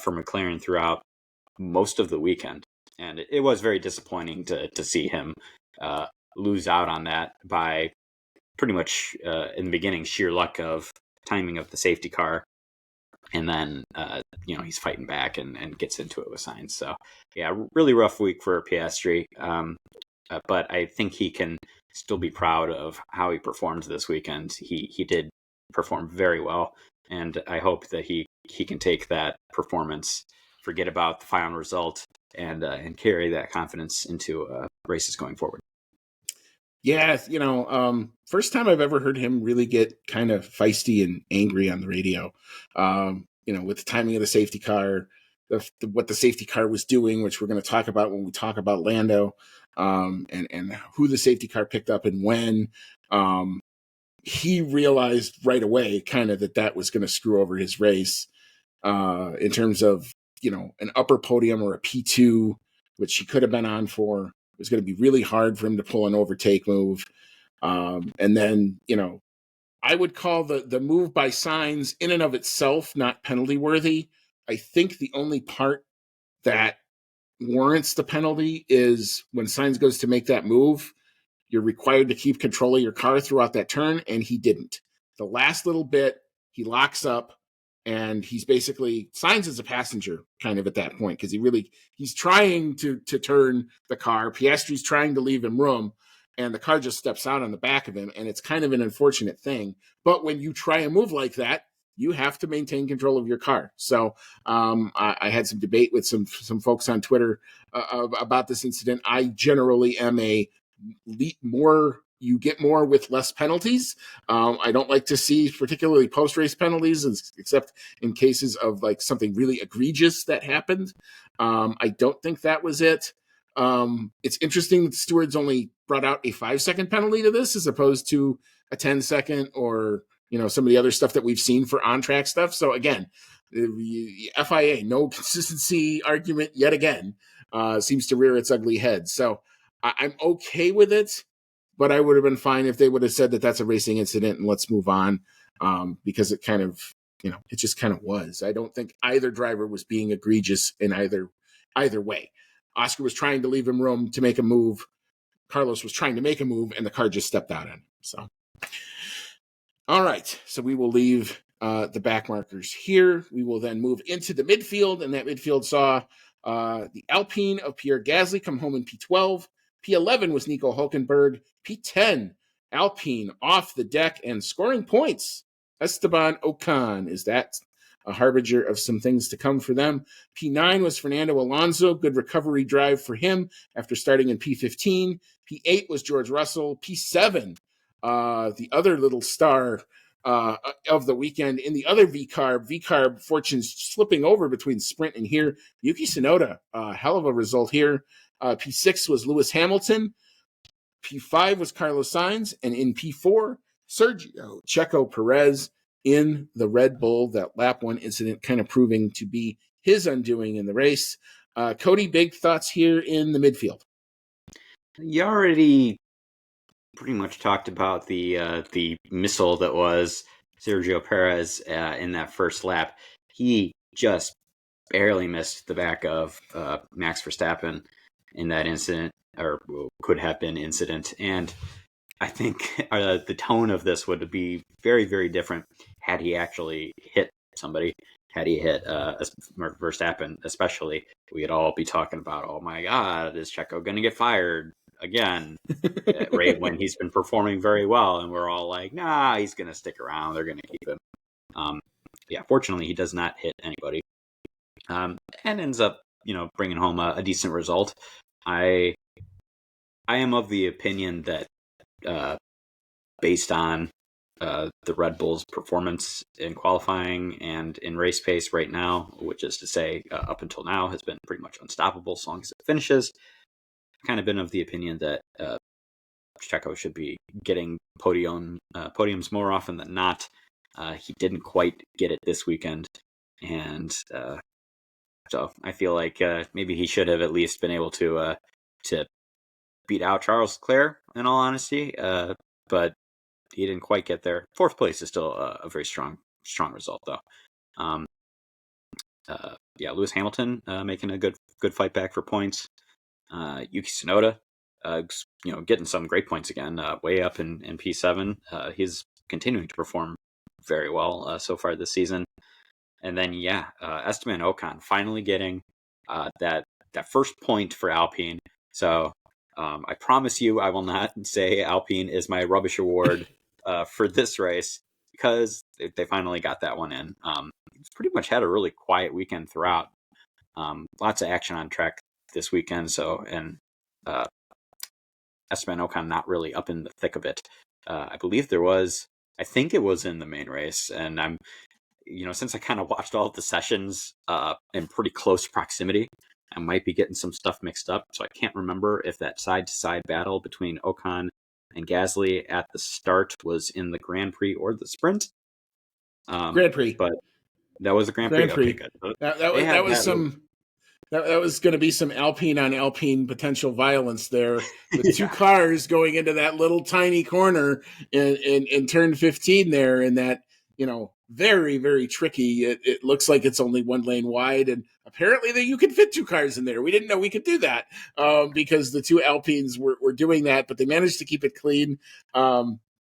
for McLaren throughout most of the weekend. And it was very disappointing to see him lose out on that by pretty much in the beginning sheer luck of timing of the safety car. And then, he's fighting back and gets into it with Sainz. So, really rough week for Piastri. But I think he can still be proud of how he performed this weekend. He did perform very well. And I hope that he can take that performance, forget about the final result, and carry that confidence into races going forward. Yeah, first time I've ever heard him really get kind of feisty and angry on the radio. With the timing of the safety car, what the safety car was doing, which we're going to talk about when we talk about Lando, and who the safety car picked up and when. He realized right away kind of that was going to screw over his race in terms of, an upper podium or a P2, which he could have been on for. It was going to be really hard for him to pull an overtake move. And then, I would call the move by Sainz in and of itself not penalty worthy. I think the only part that warrants the penalty is when Sainz goes to make that move. You're required to keep control of your car throughout that turn, and he didn't. The last little bit, he locks up, and he's basically Sainz as a passenger kind of at that point, because he's trying to turn the car. Piastri's trying to leave him room, and the car just steps out on the back of him, and it's kind of an unfortunate thing. But when you try a move like that, you have to maintain control of your car. So I had some debate with some folks on Twitter about this incident. I generally am you get more with less penalties. I don't like to see particularly post-race penalties, except in cases of like something really egregious that happened. I don't think that was it. It's interesting that stewards only brought out a 5-second penalty to this as opposed to a 10-second or some of the other stuff that we've seen for on-track stuff. So again, the FIA, no consistency argument yet again, seems to rear its ugly head. So I'm okay with it, but I would have been fine if they would have said that that's a racing incident and let's move on, because it kind of, it just kind of was. I don't think either driver was being egregious in either way. Oscar was trying to leave him room to make a move. Carlos was trying to make a move, and the car just stepped out on him. So, all right. So we will leave the back markers here. We will then move into the midfield, and that midfield saw the Alpine of Pierre Gasly come home in P12. P11 was Nico Hulkenberg. P10, Alpine off the deck and scoring points. Esteban Ocon. Is that a harbinger of some things to come for them? P9 was Fernando Alonso. Good recovery drive for him after starting in P15. P8 was George Russell. P7, the other little star of the weekend in the other VCARB fortunes slipping over between sprint and here. Yuki Tsunoda, hell of a result here. P6 was Lewis Hamilton. P5 was Carlos Sainz. And in P4, Sergio Checo Perez in the Red Bull. That lap one incident kind of proving to be his undoing in the race. Cody, big thoughts here in the midfield. You already pretty much talked about the missile that was Sergio Perez in that first lap. He just barely missed the back of Max Verstappen in that incident, or could have been incident. And I think the tone of this would be very, very different had he actually hit somebody. Had he hit Verstappen, especially, we'd all be talking about, oh my God, is Checo going to get fired again? Right when he's been performing very well, and we're all like, nah, he's going to stick around. They're going to keep him. Fortunately, he does not hit anybody, and ends up, bringing home a decent result. I am of the opinion that, based on the Red Bull's performance in qualifying and in race pace right now, which is to say, up until now, has been pretty much unstoppable as long as it finishes. I've kind of been of the opinion that Checo should be getting podiums more often than not. He didn't quite get it this weekend, and so I feel like maybe he should have at least been able to beat out Charles Leclerc, in all honesty, but he didn't quite get there. Fourth place is still a very strong result, though. Lewis Hamilton making a good fight back for points. Yuki Tsunoda, getting some great points again, way up in P7. He's continuing to perform very well so far this season. And then, Esteban Ocon finally getting that first point for Alpine. So I promise you I will not say Alpine is my rubbish award for this race, because they finally got that one in. He's pretty much had a really quiet weekend throughout. Lots of action on track this weekend. And Esteban Ocon not really up in the thick of it. I believe I think it was in the main race, and since I kind of watched all of the sessions in pretty close proximity, I might be getting some stuff mixed up. So I can't remember if that side-to-side battle between Ocon and Gasly at the start was in the Grand Prix or the Sprint. Grand Prix. But that was a Grand Prix. Grand Prix. Okay, good. So That was going to be some Alpine on Alpine potential violence there with two cars going into that little tiny corner in turn 15 there, and that, very, very tricky. It looks like it's only one lane wide, and apparently that you can fit two cars in there. We didn't know we could do that because the two Alpines were doing that, but they managed to keep it clean.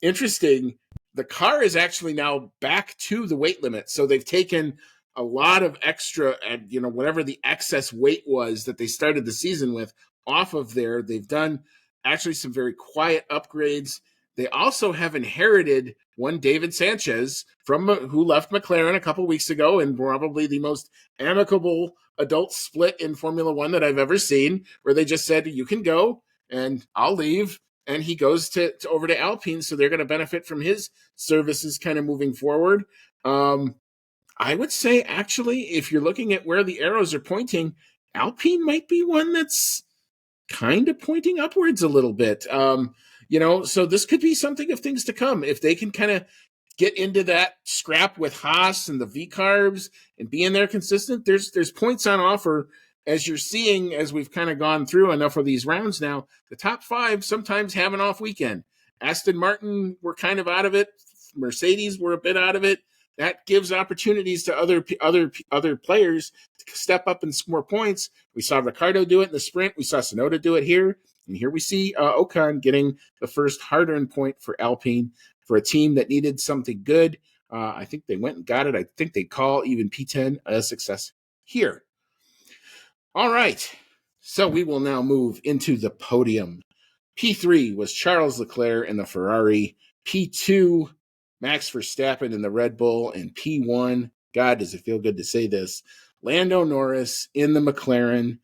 Interesting. The car is actually now back to the weight limit, so they've taken a lot of extra, whatever the excess weight was that they started the season with off of there. They've done actually some very quiet upgrades. They also have inherited one David Sanchez who left McLaren a couple weeks ago, and probably the most amicable adult split in Formula One that I've ever seen, where they just said, you can go and I'll leave. And he goes over to Alpine. So they're going to benefit from his services kind of moving forward. I would say, actually, if you're looking at where the arrows are pointing, Alpine might be one that's kind of pointing upwards a little bit. So this could be something of things to come. If they can kind of get into that scrap with Haas and the V-carbs and be in there consistent, there's points on offer, as you're seeing, as we've kind of gone through enough of these rounds now. The top five sometimes have an off weekend. Aston Martin were kind of out of it. Mercedes were a bit out of it. That gives opportunities to other players to step up and score points. We saw Ricciardo do it in the sprint. We saw Tsunoda do it here. And here we see Ocon getting the first hard-earned point for Alpine, for a team that needed something good. I think they went and got it. I think they call even P10 a success here. All right. So we will now move into the podium. P3 was Charles Leclerc in the Ferrari. P2, Max Verstappen in the Red Bull. And P1, God, does it feel good to say this, Lando Norris in the McLaren.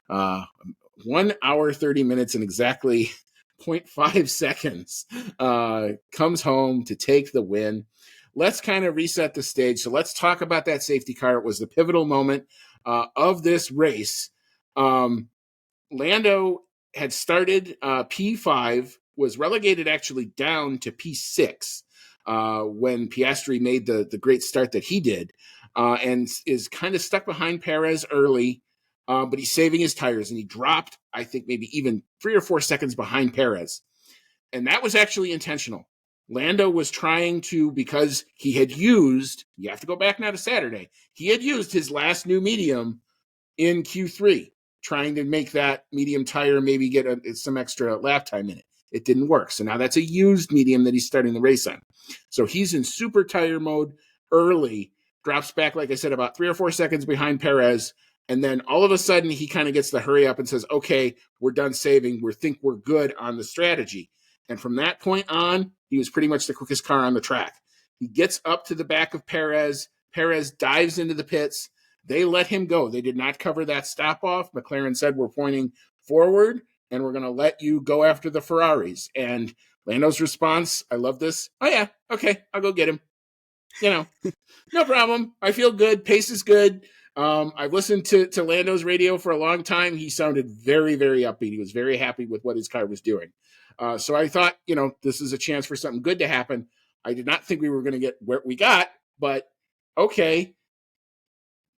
1 hour, 30 minutes, and exactly 0.5 seconds comes home to take the win. Let's kind of reset the stage. So let's talk about that safety car. It was the pivotal moment of this race. Lando had started P5, was relegated actually down to P6 when Piastri made the great start that he did, and is kind of stuck behind Perez early, but he's saving his tires, and he dropped, I think, maybe even 3 or 4 seconds behind Perez. And that was actually intentional. Lando was trying to, because he had used, you have to go back now to Saturday, he had used his last new medium in Q3, trying to make that medium tire maybe get some extra lap time in it. It didn't work. So now that's a used medium that he's starting the race on. So he's in super tire mode early, drops back, like I said, about 3 or 4 seconds behind Perez. And then all of a sudden he kind of gets the hurry up and says, okay, we're done saving. We think we're good on the strategy. And from that point on, he was pretty much the quickest car on the track. He gets up to the back of Perez. Perez dives into the pits. They let him go. They did not cover that stop off. McLaren said, we're pointing forward and we're going to let you go after the Ferraris. And Lando's response, I love this. Oh yeah, okay, I'll go get him. No problem. I feel good. Pace is good. I've listened to Lando's radio for a long time. He sounded very, very upbeat. He was very happy with what his car was doing. So I thought, this is a chance for something good to happen. I did not think we were going to get where we got, but okay.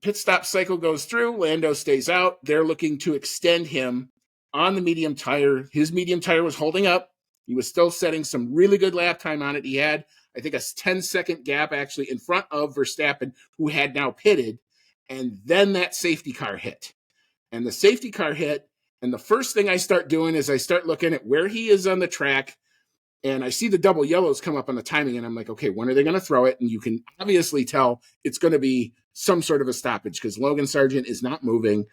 Pit stop cycle goes through. Lando stays out. They're looking to extend him on the medium tire. His medium tire was holding up. He was still setting some really good lap time on it. He had, I think, a 10-second gap actually in front of Verstappen, who had now pitted. And then that safety car hit. And the safety car hit. And the first thing I start doing is I start looking at where he is on the track. And I see the double yellows come up on the timing. And I'm like, okay, when are they going to throw it? And you can obviously tell it's going to be some sort of a stoppage because Logan Sargent is not moving.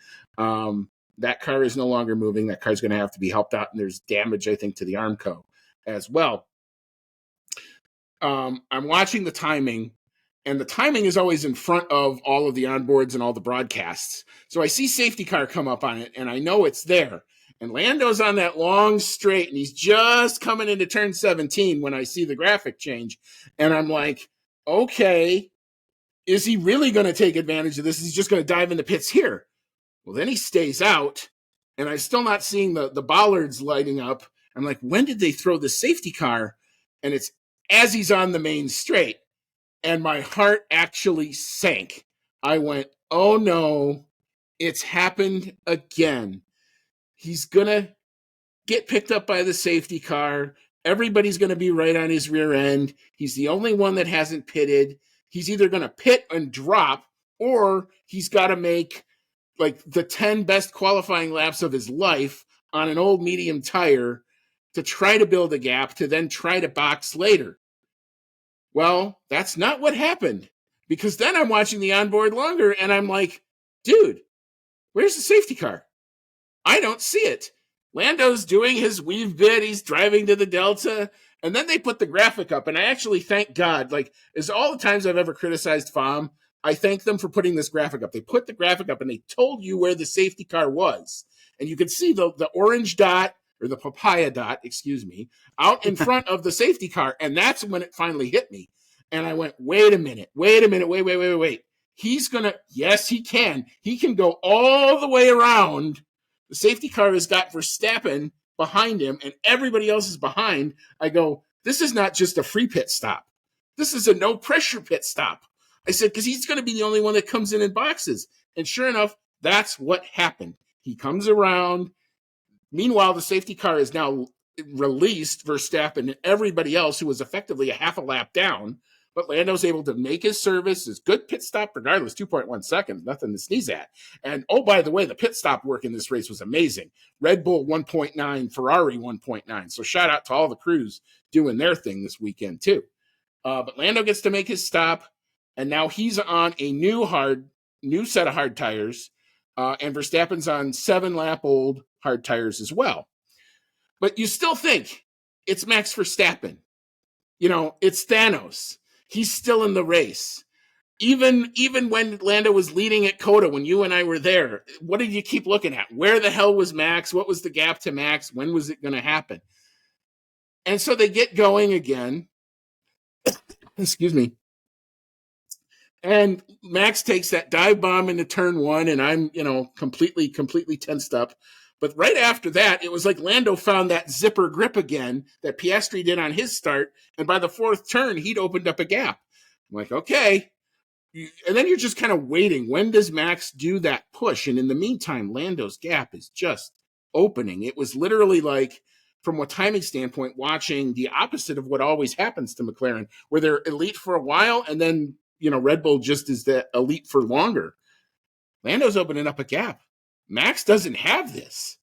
That car is no longer moving. That car is going to have to be helped out. And there's damage, I think, to the Armco as well. I'm watching the timing. And the timing is always in front of all of the onboards and all the broadcasts. So I see safety car come up on it, and I know it's there. And Lando's on that long straight, and he's just coming into turn 17 when I see the graphic change. And I'm like, okay, is he really going to take advantage of this? Is he just going to dive in the pits here? Well, then he stays out, and I'm still not seeing the bollards lighting up. I'm like, when did they throw the safety car? And it's as he's on the main straight. And my heart actually sank. I went, oh no, it's happened again. He's going to get picked up by the safety car. Everybody's going to be right on his rear end. He's the only one that hasn't pitted. He's either going to pit and drop, or he's got to make like the 10 best qualifying laps of his life on an old medium tire to try to build a gap to then try to box later. Well, that's not what happened, because then I'm watching the onboard longer and I'm like, dude, where's the safety car? I don't see it. Lando's doing his weave bit. He's driving to the Delta. And then they put the graphic up. And I actually thank God, like, as all the times I've ever criticized FOM, I thank them for putting this graphic up. They put the graphic up and they told you where the safety car was. And you could see the orange dot, or the papaya dot, excuse me, out in front of the safety car. And that's when it finally hit me. And I went, wait a minute, wait. He's going to, yes, he can. He can go all the way around. The safety car has got Verstappen behind him, and everybody else is behind. I go, this is not just a free pit stop. This is a no-pressure pit stop. I said, because he's going to be the only one that comes in and boxes. And sure enough, that's what happened. He comes around. Meanwhile, the safety car is now released Verstappen and everybody else who was effectively a half a lap down. But Lando's able to make his service, his good pit stop, regardless, 2.1 seconds, nothing to sneeze at. And, oh, by the way, the pit stop work in this race was amazing. Red Bull 1.9, Ferrari 1.9. So shout out to all the crews doing their thing this weekend, too. But Lando gets to make his stop, and now he's on a new set of hard tires, and Verstappen's on 7-lap-old hard tires as well. But you still think it's Max Verstappen. You know, it's Thanos. He's still in the race. Even when Lando was leading at Cody, when you and I were there, what did you keep looking at? Where the hell was Max? What was the gap to Max? When was it going to happen? And so they get going again. Excuse me. And Max takes that dive bomb into turn 1, and I'm, completely tensed up. But right after that, it was like Lando found that zipper grip again that Piastri did on his start. And by the 4th turn, he'd opened up a gap. I'm like, okay. And then you're just kind of waiting. When does Max do that push? And in the meantime, Lando's gap is just opening. It was literally like, from a timing standpoint, watching the opposite of what always happens to McLaren, where they're elite for a while and then, Red Bull just is the elite for longer. Lando's opening up a gap. Max doesn't have this.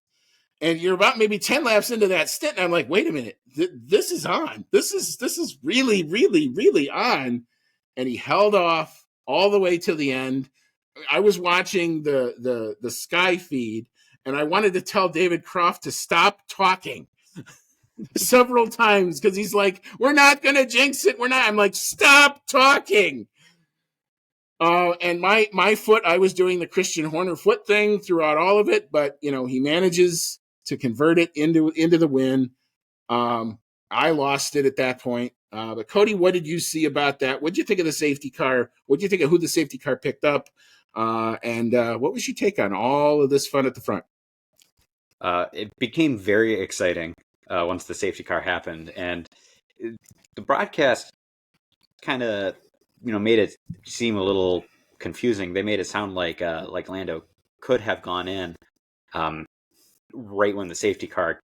And you're about maybe 10 laps into that stint, and I'm like, wait a minute, this is on. This is really, really, really on. And he held off all the way to the end. I was watching the Sky feed, and I wanted to tell David Croft to stop talking several times, because he's like, we're not going to jinx it. We're not. I'm like, stop talking. And my foot, I was doing the Christian Horner foot thing throughout all of it, but he manages to convert it into the win. I lost it at that point. But Cody, what did you see about that? What did you think of the safety car? What did you think of who the safety car picked up? And what was your take on all of this fun at the front? It became very exciting once the safety car happened, and the broadcast kind of made it seem a little confusing. They made it sound like Lando could have gone in right when the safety car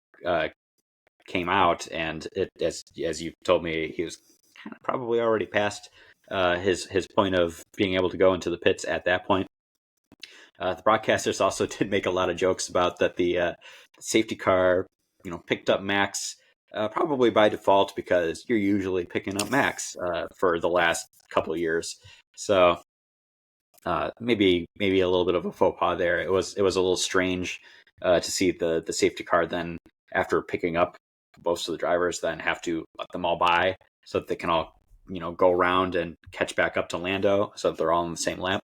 came out, and it, as you told me, he was kind of probably already past his point of being able to go into the pits at that point. The broadcasters also did make a lot of jokes about that the safety car picked up Max probably by default, because you're usually picking up Max for the last couple of years. So maybe a little bit of a faux pas there. It was a little strange to see the safety car then, after picking up most of the drivers, then have to let them all by so that they can all go around and catch back up to Lando, so that they're all in the same lap.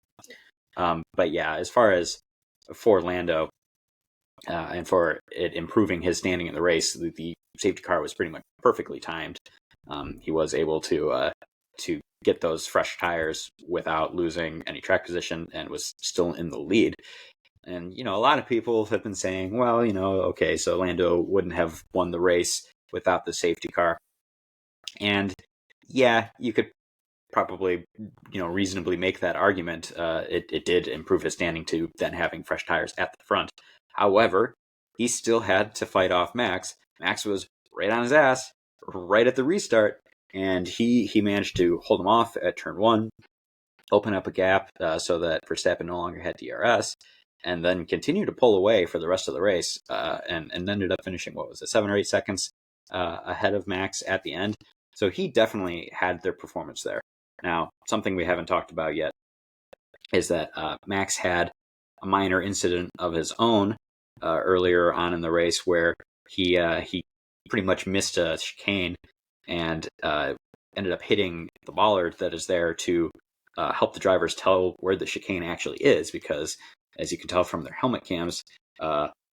But yeah, as far as for Lando and for it improving his standing in the race, the safety car was pretty much perfectly timed. He was able to to get those fresh tires without losing any track position and was still in the lead. And, a lot of people have been saying, well, okay, so Lando wouldn't have won the race without the safety car. And yeah, you could probably, reasonably make that argument. It did improve his standing to then having fresh tires at the front. However, he still had to fight off Max. Max was right on his ass right at the restart, and he managed to hold him off at turn 1, open up a gap so that Verstappen no longer had DRS, and then continue to pull away for the rest of the race, and ended up finishing, 7 or 8 seconds ahead of Max at the end. So he definitely had their performance there. Now, something we haven't talked about yet is that Max had a minor incident of his own earlier on in the race where he pretty much missed a chicane and ended up hitting the bollard that is there to help the drivers tell where the chicane actually is, because as you can tell from their helmet cams,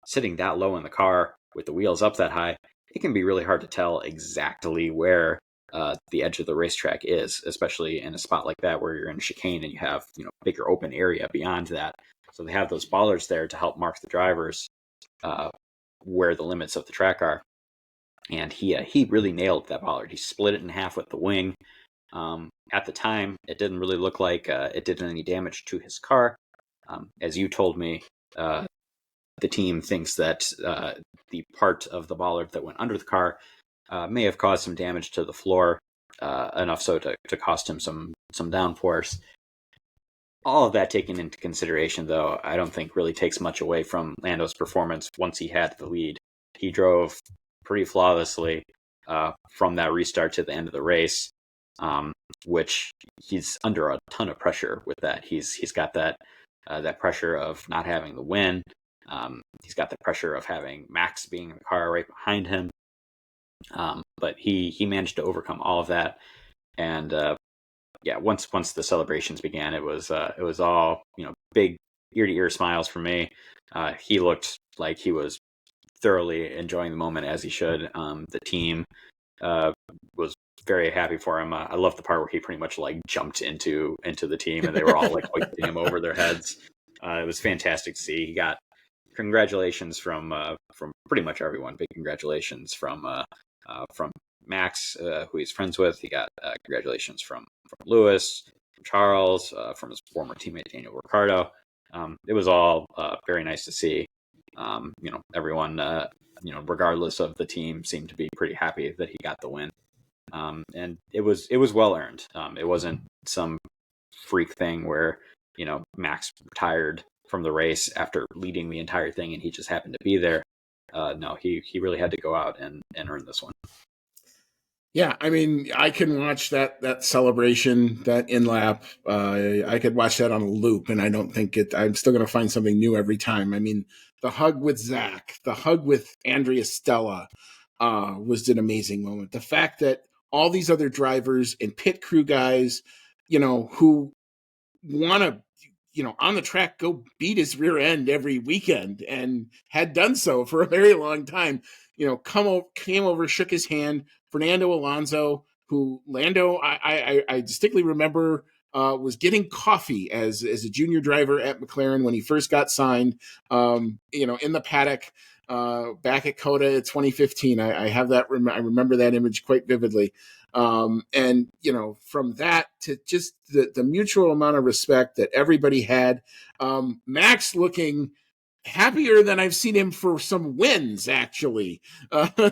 sitting that low in the car with the wheels up that high, it can be really hard to tell exactly where the edge of the racetrack is, especially in a spot like that where you're in a chicane and you have bigger open area beyond that. So they have those bollards there to help mark the drivers where the limits of the track are. And he really nailed that bollard. He split it in half with the wing. At the time, it didn't really look like it did any damage to his car. As you told me, the team thinks that the part of the bollard that went under the car may have caused some damage to the floor, enough so to cost him some downforce. All of that taken into consideration, though, I don't think really takes much away from Lando's performance once he had the lead. He drove pretty flawlessly from that restart to the end of the race, which he's under a ton of pressure with that. He's got that pressure of not having the win. He's got the pressure of having Max being in the car right behind him. But he managed to overcome all of that, and once the celebrations began, it was all big ear to ear smiles for me. He looked like he was thoroughly enjoying the moment, as he should. The team was very happy for him. I love the part where he pretty much jumped into the team, and they were all hoisting him over their heads. It was fantastic to see. He got congratulations from pretty much everyone. Big congratulations from Max, who he's friends with. He got congratulations from Lewis, from Charles, from his former teammate Daniel Ricciardo. It was all very nice to see. Everyone, regardless of the team, seemed to be pretty happy that he got the win. And it was well earned. It wasn't some freak thing where Max retired from the race after leading the entire thing and he just happened to be there. No, he really had to go out and earn this one. Yeah, I mean, I can watch that celebration, that in lap. I could watch that on a loop, and I don't think I'm still going to find something new every time. I mean, the hug with Zach, the hug with Andrea Stella was an amazing moment. The fact that all these other drivers and pit crew guys, who want to, on the track, go beat his rear end every weekend and had done so for a very long time, came over, shook his hand. Fernando Alonso, who Lando, I distinctly remember was getting coffee as a junior driver at McLaren when he first got signed, in the paddock back at COTA 2015. I have that. I remember that image quite vividly. And from that to just the mutual amount of respect that everybody had, Max looking happier than I've seen him for some wins, actually.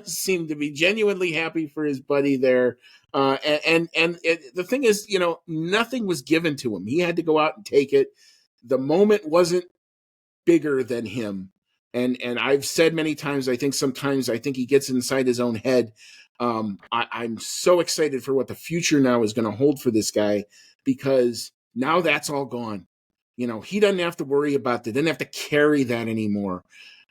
Seemed to be genuinely happy for his buddy there. And the thing is, nothing was given to him. He had to go out and take it. The moment wasn't bigger than him. And I've said many times, I think sometimes he gets inside his own head. I'm so excited for what the future now is going to hold for this guy, because now that's all gone. He doesn't have to worry about that. Doesn't have to carry that anymore.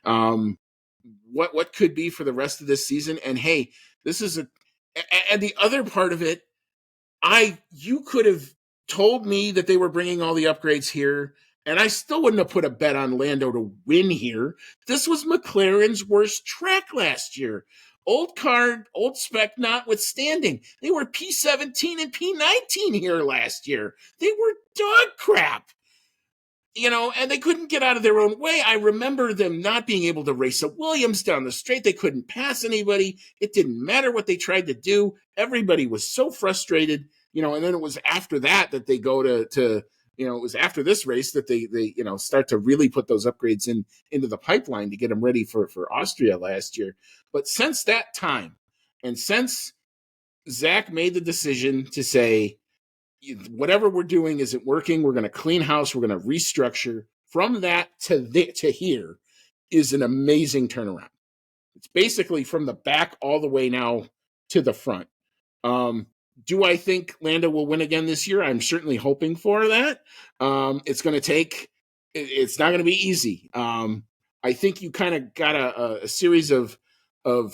What could be for the rest of this season? And hey, this is and the other part of it, you could have told me that they were bringing all the upgrades here, and I still wouldn't have put a bet on Lando to win here. This was McLaren's worst track last year. old car, old spec notwithstanding. They were P17 and P19 here last year. They were dog crap. And they couldn't get out of their own way. I remember them not being able to race a Williams down the straight. They couldn't pass anybody. It didn't matter what they tried to do. Everybody was so frustrated, and then it was after that they go to it was after this race that they start to really put those upgrades into the pipeline to get them ready for Austria last year. But since that time, and since Zach made the decision to say, whatever we're doing isn't working, we're going to clean house, we're going to restructure, from that to here is an amazing turnaround. It's basically from the back all the way now to the front. Do I think Lando will win again this year? I'm certainly hoping for that. It's going to take, it's not going to be easy. I think you kind of got a series of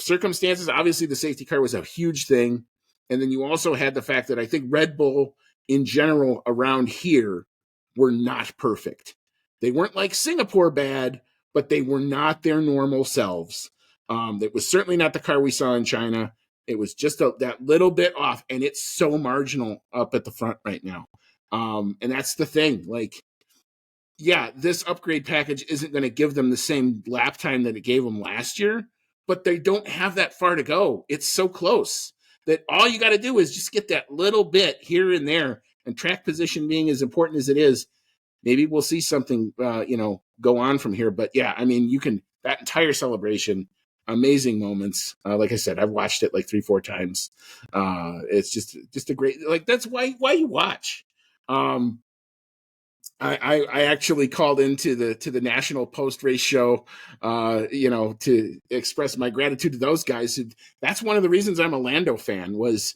circumstances. Obviously, the safety car was a huge thing. And then you also had the fact that I think Red Bull in general around here were not perfect. They weren't like Singapore bad, but they were not their normal selves. It was certainly not the car we saw in China. It was just that little bit off, and it's so marginal up at the front right now. And that's the thing. Like, yeah, this upgrade package isn't going to give them the same lap time that it gave them last year, but they don't have that far to go. It's so close that all you got to do is just get that little bit here and there, and track position being as important as it is, maybe we'll see something, go on from here. But yeah, I mean, that entire celebration, amazing moments. Like I said, I've watched it like 3-4 times. It's just a great, like, that's why you watch. I actually called into the national post race show, to express my gratitude to those guys. That's one of the reasons I'm a Lando fan was,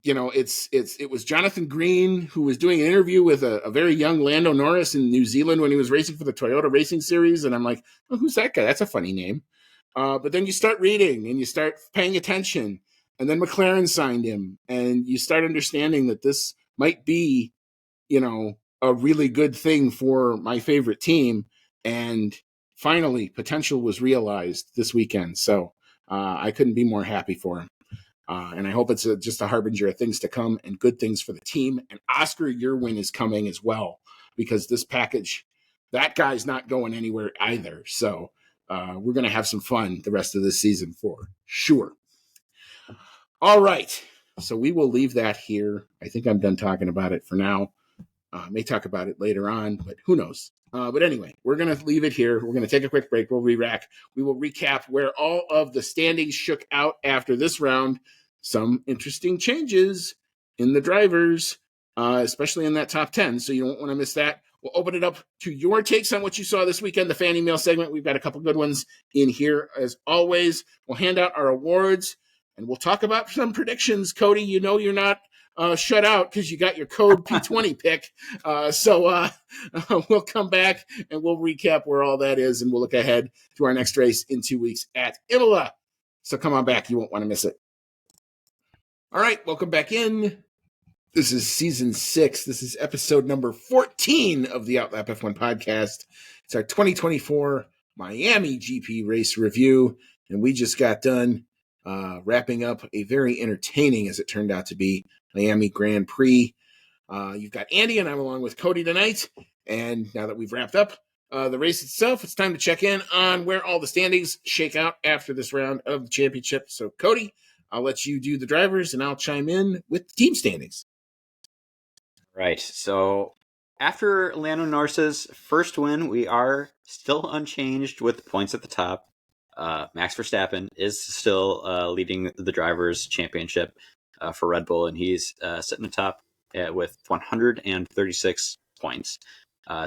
it was Jonathan Green who was doing an interview with a very young Lando Norris in New Zealand when he was racing for the Toyota Racing Series. And I'm like, oh, who's that guy? That's a funny name. But then you start reading and you start paying attention, and then McLaren signed him, and you start understanding that this might be, a really good thing for my favorite team. And finally, potential was realized this weekend. So I couldn't be more happy for him. And I hope it's just a harbinger of things to come and good things for the team. And Oscar, your win is coming as well, because this package, that guy's not going anywhere either. So we're going to have some fun the rest of this season for sure. All right. So we will leave that here. I think I'm done talking about it for now. May talk about it later on, but who knows? But anyway, we're going to leave it here. We're going to take a quick break. We will recap where all of the standings shook out after this round. Some interesting changes in the drivers, especially in that top 10. So you don't want to miss that. We'll open it up to your takes on what you saw this weekend, the fan email segment. We've got a couple good ones in here as always. We'll hand out our awards, and we'll talk about some predictions. Cody, you're not shut out because you got your code P20 pick. So we'll come back and we'll recap where all that is, and we'll look ahead to our next race in 2 weeks at Imola. So come on back. You won't want to miss it. All right. Welcome back in. This is season 6. This is episode number 14 of the Outlap F1 podcast. It's our 2024 Miami GP race review. And we just got done wrapping up a very entertaining, as it turned out to be, Miami Grand Prix. You've got Andy, and I'm along with Cody tonight. And now that we've wrapped up the race itself, it's time to check in on where all the standings shake out after this round of the championship. So, Cody, I'll let you do the drivers, and I'll chime in with the team standings. Right. So after Lando Norris's first win, we are still unchanged with points at the top. Max Verstappen is still leading the Drivers' Championship for Red Bull, and he's sitting atop with 136 points.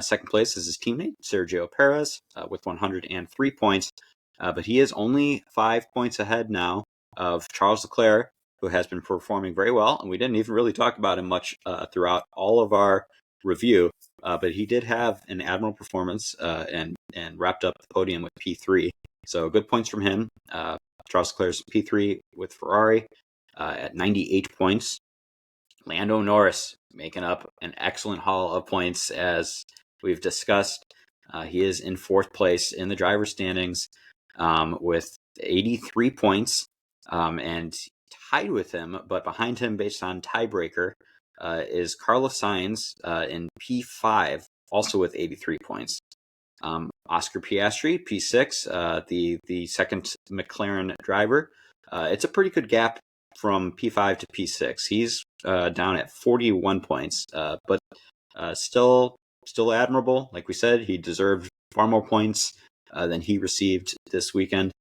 Second place is his teammate, Sergio Perez, with 103 points, but he is only 5 points ahead now of Charles Leclerc, who has been performing very well, and we didn't even really talk about him much throughout all of our review, but he did have an admirable performance and wrapped up the podium with P3. So good points from him. Charles Leclerc's P3 with Ferrari at 98 points. Lando Norris making up an excellent haul of points, as we've discussed. He is in 4th place in the driver's standings with 83 points, and tied with him, but behind him based on tiebreaker, is Carlos Sainz in P5, also with 83 points. Oscar Piastri, P6, the second McLaren driver. It's a pretty good gap from P5 to P6. He's down at 41 points, but still admirable. Like we said, he deserved far more points than he received this weekend.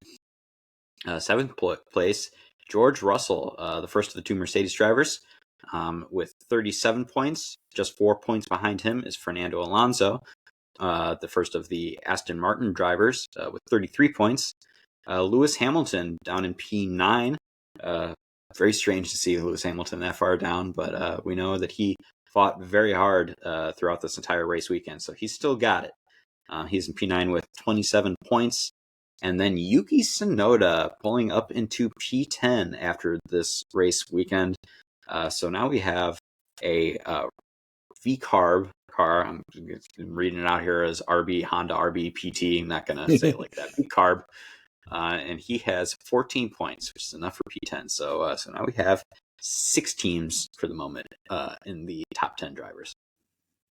Seventh place, George Russell, the first of the two Mercedes drivers, with 37 points. Just 4 points behind him is Fernando Alonso, the first of the Aston Martin drivers, with 33 points. Lewis Hamilton down in P9. Very strange to see Lewis Hamilton that far down, but we know that he fought very hard throughout this entire race weekend, so he's still got it. He's in P9 with 27 points. And then Yuki Tsunoda pulling up into P10 after this race weekend. So now we have a V-carb car. I'm reading it out here as Honda RB PT. I'm not going to say it like that. V-carb. And he has 14 points, which is enough for P10. So now we have 6 teams for the moment in the top 10 drivers.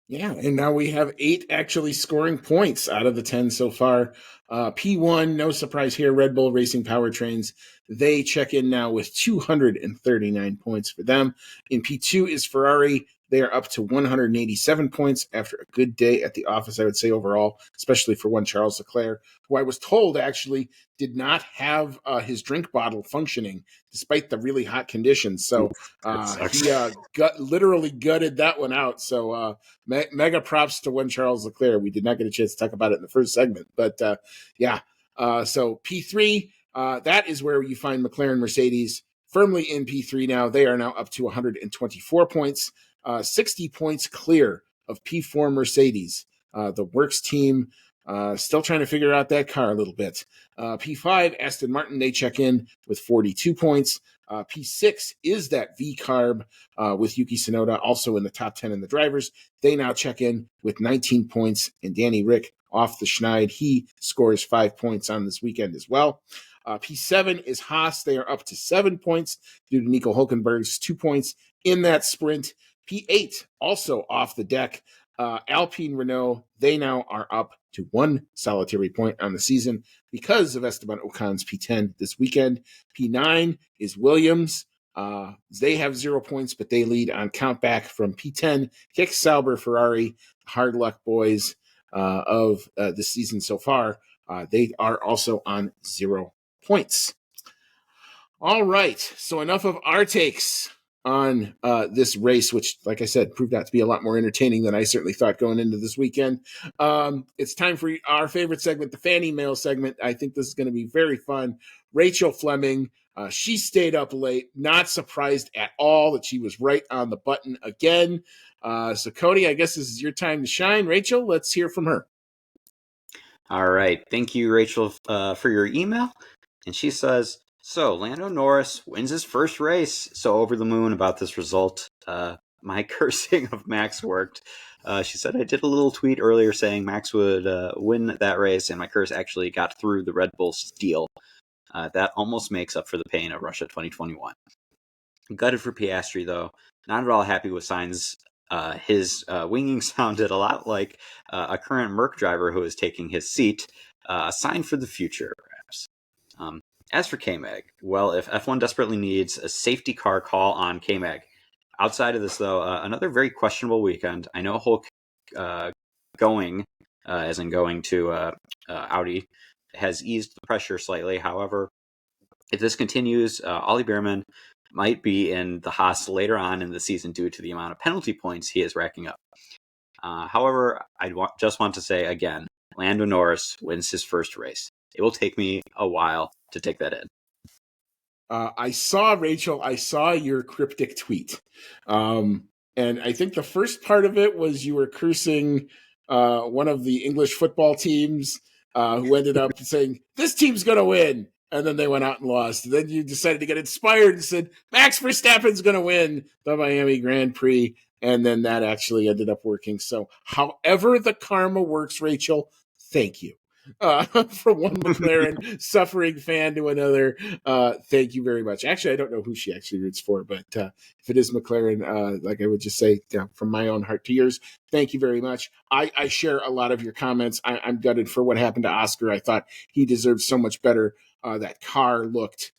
Yeah, and now we have 8 actually scoring points out of the 10 so far. P1, no surprise here, Red Bull Racing Powertrains. They check in now with 239 points for them. In P2 is Ferrari. They are up to 187 points after a good day at the office, I would say, overall, especially for one Charles Leclerc, who I was told actually did not have his drink bottle functioning despite the really hot conditions. So he literally gutted that one out. So mega props to one Charles Leclerc. We did not get a chance to talk about it in the first segment. But so P3, that is where you find McLaren Mercedes firmly in P3 now. They are now up to 124 points. 60 points clear of P4 Mercedes. The Works team still trying to figure out that car a little bit. P5, Aston Martin, they check in with 42 points. P6 is that V-carb with Yuki Tsunoda, also in the top 10 in the drivers. They now check in with 19 points. And Danny Rick off the schneid, he scores 5 points on this weekend as well. P7 is Haas. They are up to 7 points due to Nico Hulkenberg's 2 points in that sprint. P8 also off the deck. Alpine Renault, they now are up to 1 solitary point on the season because of Esteban Ocon's P10 this weekend. P9 is Williams. They have 0 points, but they lead on countback from P10. Kick Sauber Ferrari, hard luck boys of the season so far. They are also on 0 points. All right, so enough of our takes on this race, which, like I said, proved out to be a lot more entertaining than I certainly thought going into this weekend. It's time for our favorite segment, the fan email segment. I think this is going to be very fun. Rachel Fleming, she stayed up late, not surprised at all that she was right on the button again. So, Cody, I guess this is your time to shine. Rachel, let's hear from her. All right. Thank you, Rachel, for your email. And she says, so Lando Norris wins his first race. So over the moon about this result. My cursing of Max worked. She said, I did a little tweet earlier saying Max would win that race, and my curse actually got through the Red Bull steal. That almost makes up for the pain of Russia 2021. Gutted for Piastri, though. Not at all happy with Sainz. His winging sounded a lot like a current Merc driver who is taking his seat. A sign for the future, perhaps. As for K-Mag, well, if F1 desperately needs a safety car, call on K-Mag. Outside of this, though, another very questionable weekend. I know Hulk going to Audi, has eased the pressure slightly. However, if this continues, Ollie Behrman might be in the Haas later on in the season due to the amount of penalty points he is racking up. However, I just want to say again, Lando Norris wins his first race. It will take me a while to take that in. I saw, Rachel, your cryptic tweet. And I think the first part of it was you were cursing one of the English football teams who ended up saying, this team's going to win. And then they went out and lost. And then you decided to get inspired and said, Max Verstappen's going to win the Miami Grand Prix. And then that actually ended up working. So however the karma works, Rachel, thank you. from one McLaren suffering fan to another. Thank you very much. Actually, I don't know who she actually roots for, but if it is McLaren, like I would just say, from my own heart to yours, thank you very much. I share a lot of your comments. I'm gutted for what happened to Oscar. I thought he deserved so much better. That car looked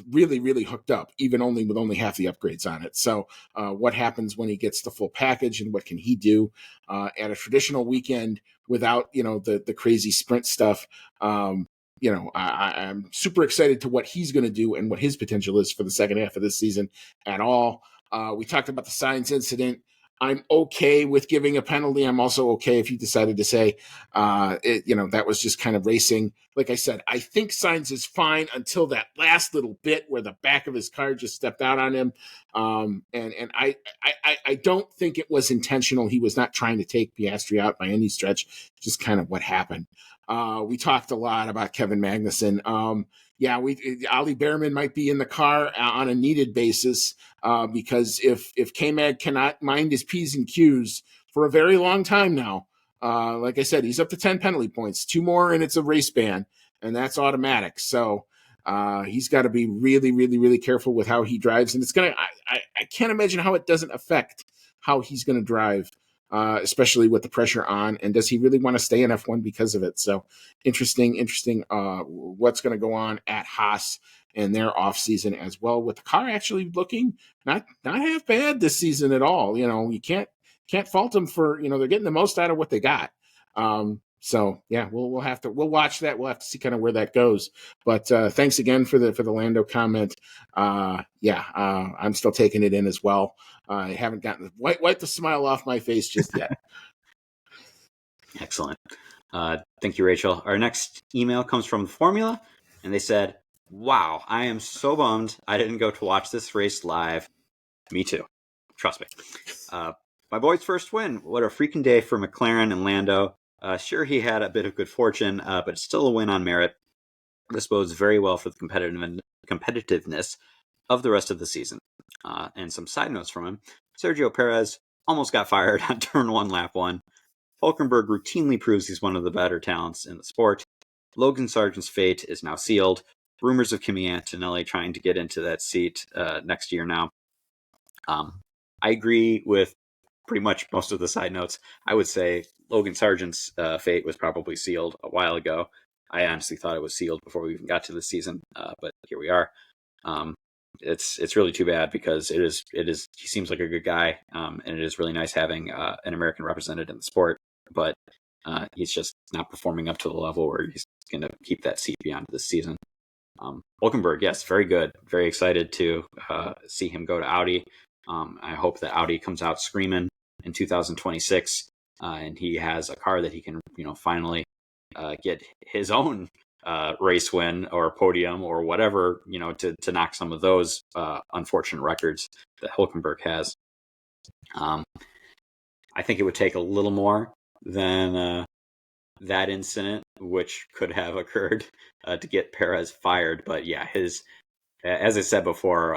really, really hooked up, even with only half the upgrades on it. So what happens when he gets the full package, and what can he do at a traditional weekend without, the crazy sprint stuff? I'm super excited to what he's going to do and what his potential is for the second half of this season at all. We talked about the Sainz incident. I'm okay with giving a penalty. I'm also okay if you decided to say, that was just kind of racing. Like I said, I think Sainz is fine until that last little bit where the back of his car just stepped out on him. And I don't think it was intentional. He was not trying to take Piastri out by any stretch. Just kind of what happened. We talked a lot about Kevin Magnussen. Ollie Behrman might be in the car on a needed basis because if K-Mag cannot mind his P's and Q's for a very long time now, like I said, he's up to 10 penalty points, 2 more, and it's a race ban, and that's automatic. So he's got to be really, really, really careful with how he drives, and I can't imagine how it doesn't affect how he's going to drive. Especially with the pressure on, and does he really want to stay in F1 because of it? So interesting what's going to go on at Haas and their off season as well, with the car actually looking not half bad this season at all. You can't fault them for, they're getting the most out of what they got. So yeah, we'll watch that. We'll have to see kind of where that goes. But thanks again for the Lando comment. I'm still taking it in as well. I haven't gotten wipe the smile off my face just yet. Excellent. Thank you, Rachel. Our next email comes from Formula, and they said, "Wow, I am so bummed I didn't go to watch this race live." Me too. Trust me. My boy's first win. What a freaking day for McLaren and Lando. Sure, he had a bit of good fortune, but it's still a win on merit. This bodes very well for the competitiveness of the rest of the season. And some side notes from him. Sergio Perez almost got fired on turn 1, lap 1. Hulkenberg routinely proves he's one of the better talents in the sport. Logan Sargent's fate is now sealed. Rumors of Kimi Antonelli trying to get into that seat next year now. I agree with pretty much most of the side notes. I would say Logan Sargent's fate was probably sealed a while ago. I honestly thought it was sealed before we even got to the season, but here we are. It's really too bad because it is he seems like a good guy, and it is really nice having an American represented in the sport, but he's just not performing up to the level where he's going to keep that seat beyond this season. Hulkenberg, yes, very good. Very excited to see him go to Audi. I hope that Audi comes out screaming in 2026, and he has a car that he can, finally get his own race win or podium or whatever, to knock some of those unfortunate records that Hulkenberg has. I think it would take a little more than that incident, which could have occurred to get Perez fired. But yeah, as I said before,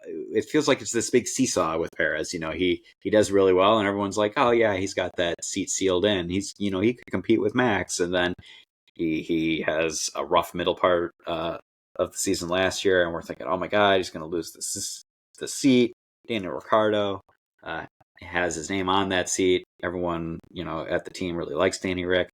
it feels like it's this big seesaw with Perez. He does really well, and everyone's like, oh yeah, he's got that seat sealed in. He's, he could compete with Max, and then he has a rough middle part of the season last year, and we're thinking, oh my god, he's going to lose the seat. Daniel Ricciardo has his name on that seat. Everyone, at the team really likes Danny Rick.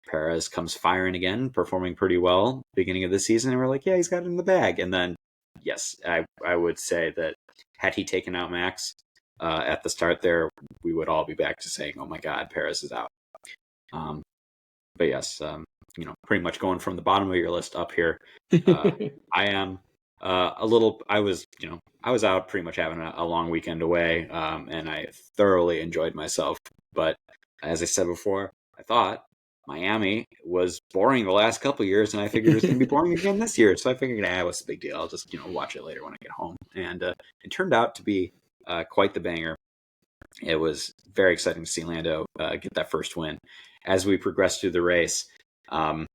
Perez comes firing again, performing pretty well beginning of the season, and we're like, yeah, he's got it in the bag. And then, yes, I would say that had he taken out Max at the start there, we would all be back to saying, oh my god, Perez is out. But yes, pretty much going from the bottom of your list up here. I am I was out pretty much having a long weekend away, and I thoroughly enjoyed myself. But as I said before, I thought Miami was boring the last couple of years, and I figured it was going to be boring again this year. So I figured, what's the big deal? I'll just watch it later when I get home. And it turned out to be quite the banger. It was very exciting to see Lando get that first win. As we progressed through the race, I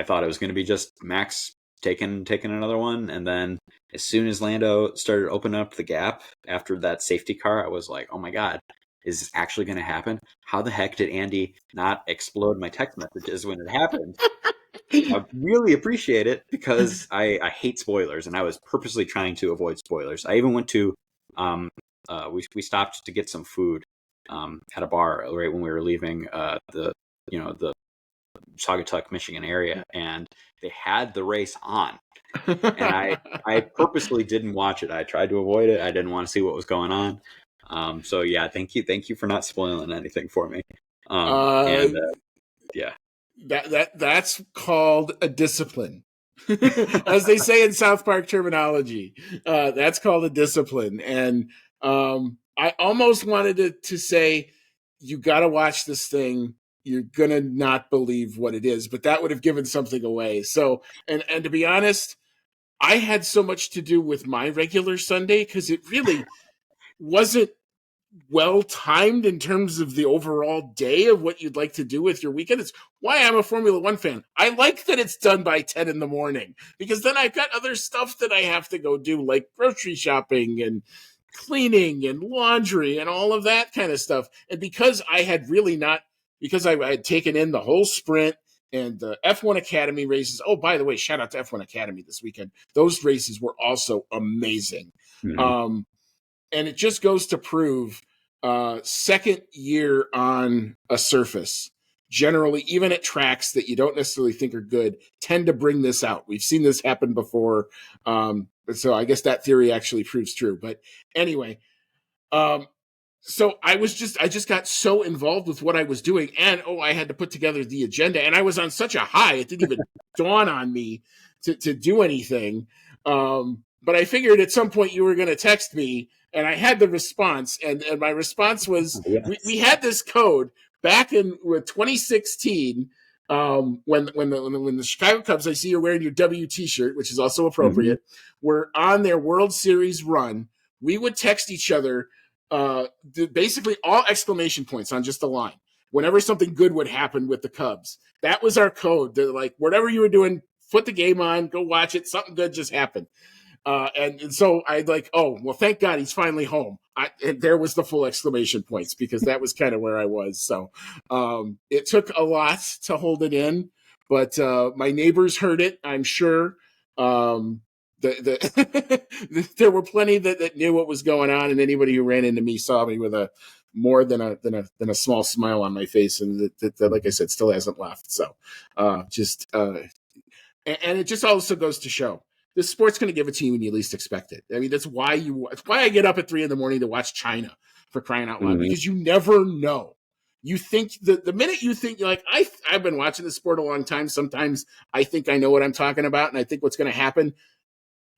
thought it was going to be just Max taking another one, and then as soon as Lando started opening up the gap after that safety car, I was like, oh my god, is this actually going to happen? How the heck did Andy not explode my text messages when it happened? I really appreciate it because I hate spoilers, and I was purposely trying to avoid spoilers. I even went to we stopped to get some food at a bar right when we were leaving the Saugatuck, Michigan area, and they had the race on, and I purposely didn't watch it. I tried to avoid it. I didn't want to see what was going on. So yeah, thank you for not spoiling anything for me. And yeah. That's called a discipline. As they say in South Park terminology, that's called a discipline. And I almost wanted to say, you got to watch this thing. You're going to not believe what it is, but that would have given something away. So, and to be honest, I had so much to do with my regular Sunday because it really wasn't well timed in terms of the overall day of what you'd like to do with your weekend. It's why I'm a Formula One fan. I like that it's done by 10 in the morning because then I've got other stuff that I have to go do, like grocery shopping and cleaning and laundry and all of that kind of stuff. And because I had really not, because I had taken in the whole sprint and the F1 Academy races. Oh, by the way, shout out to F1 Academy this weekend. Those races were also amazing. Mm-hmm. And it just goes to prove second year on a surface, generally, even at tracks that you don't necessarily think are good, tend to bring this out. We've seen this happen before. So I guess that theory actually proves true. But anyway, so I just got so involved with what I was doing, and I had to put together the agenda, and I was on such a high, it didn't even dawn on me to do anything. But I figured at some point you were going to text me, and I had the response, and my response was, Yes. we had this code back in 2016. When the Chicago Cubs, I see you're wearing your W T-shirt, which is also appropriate, were on their World Series run. We would text each other basically all exclamation points on just a line whenever something good would happen with the Cubs. That was our code. They're like, whatever you were doing, put the game on, go watch it. Something good just happened. And so I'd like, oh, well, thank God he's finally home. And there was the full exclamation points because that was kind of where I was. So it took a lot to hold it in, but my neighbors heard it, I'm sure. There were plenty that knew what was going on, and anybody who ran into me saw me with a more than a small smile on my face, and that like I said, still hasn't left. So and it just also goes to show this sport's going to give it to you when you least expect it. I mean, that's why I get up at 3 a.m. to watch China, for crying out loud, because you never know. You think the minute you think you're like, I've been watching this sport a long time. Sometimes I think I know what I'm talking about, and I think what's going to happen.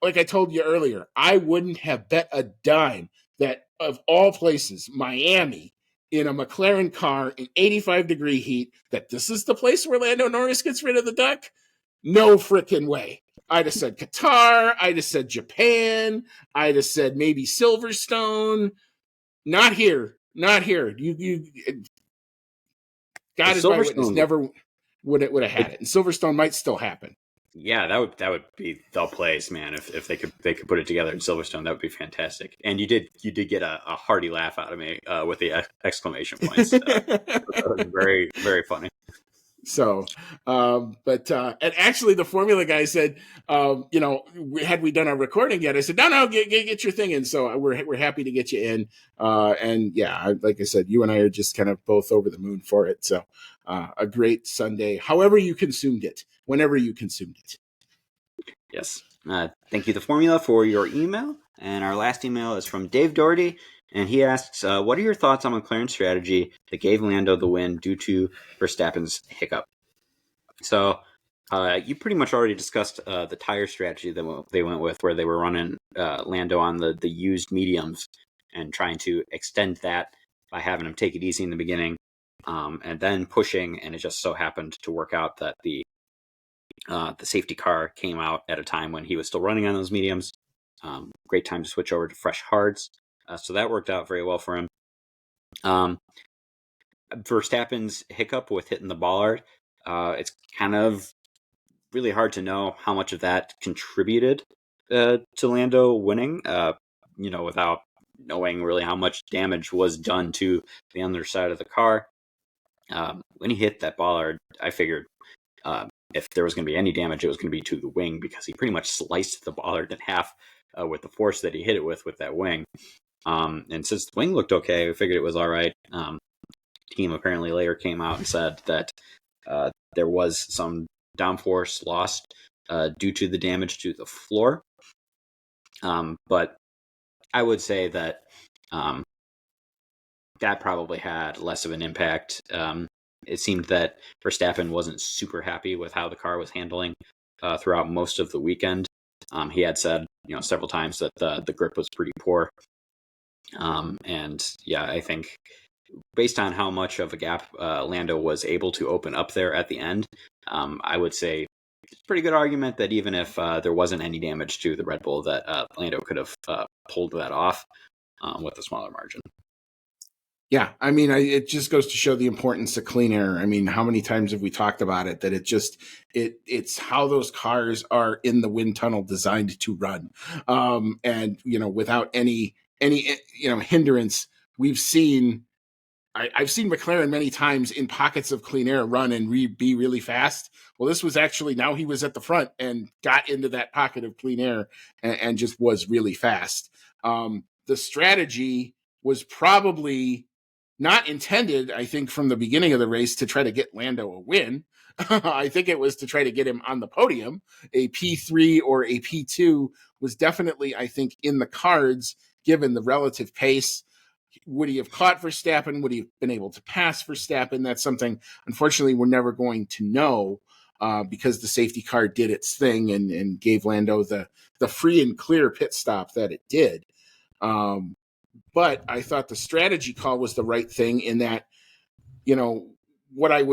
Like I told you earlier, I wouldn't have bet a dime that of all places, Miami, in a McLaren car in 85-degree heat, that this is the place where Lando Norris gets rid of the duck. No freaking way. I'd have said Qatar. I'd have said Japan. I'd have said maybe Silverstone. Not here. Not here. God is my witness. Never would have had it. And Silverstone might still happen. Yeah, that would be the place, man. If they could put it together in Silverstone, that would be fantastic. And you did get a hearty laugh out of me with the exclamation points. That was very, very funny. So, and actually, the Formula guy said, had we done our recording yet? I said, no, get your thing in. So we're happy to get you in. And yeah, like I said, you and I are just kind of both over the moon for it. So, a great Sunday, however you consumed it, whenever you consumed it. Yes. Thank you, the Formula, for your email. And our last email is from Dave Doherty. And he asks, what are your thoughts on McLaren's strategy that gave Lando the win due to Verstappen's hiccup? So you pretty much already discussed the tire strategy that they went with, where they were running Lando on the used mediums and trying to extend that by having him take it easy in the beginning and then pushing. And it just so happened to work out that the safety car came out at a time when he was still running on those mediums. Great time to switch over to fresh hards. So that worked out very well for him. Verstappen's hiccup with hitting the bollard, it's kind of really hard to know how much of that contributed to Lando winning, without knowing really how much damage was done to the underside of the car. When he hit that bollard, I figured if there was going to be any damage, it was going to be to the wing, because he pretty much sliced the bollard in half with the force that he hit it with that wing. And since the wing looked okay, I figured it was all right. Team apparently later came out and said that there was some downforce lost due to the damage to the floor. But I would say that that probably had less of an impact. It seemed that Verstappen wasn't super happy with how the car was handling throughout most of the weekend. He had said, several times that the grip was pretty poor. And yeah, I think based on how much of a gap Lando was able to open up there at the end, I would say it's a pretty good argument that even if there wasn't any damage to the Red Bull, that Lando could have pulled that off with a smaller margin. Yeah, I mean, it just goes to show the importance of clean air. I mean, how many times have we talked about it, that it's how those cars are in the wind tunnel designed to run. And, without any hindrance. I've seen McLaren many times in pockets of clean air run and be really fast. Well, this was actually, now he was at the front and got into that pocket of clean air and just was really fast. The strategy was probably not intended, I think, from the beginning of the race to try to get Lando a win. I think it was to try to get him on the podium. A P3 or a P2 was definitely, I think, in the cards, given the relative pace. Would he have caught Verstappen? Would he have been able to pass Verstappen? That's something, unfortunately, we're never going to know because the safety car did its thing and gave Lando the free and clear pit stop that it did. But I thought the strategy call was the right thing in that, what I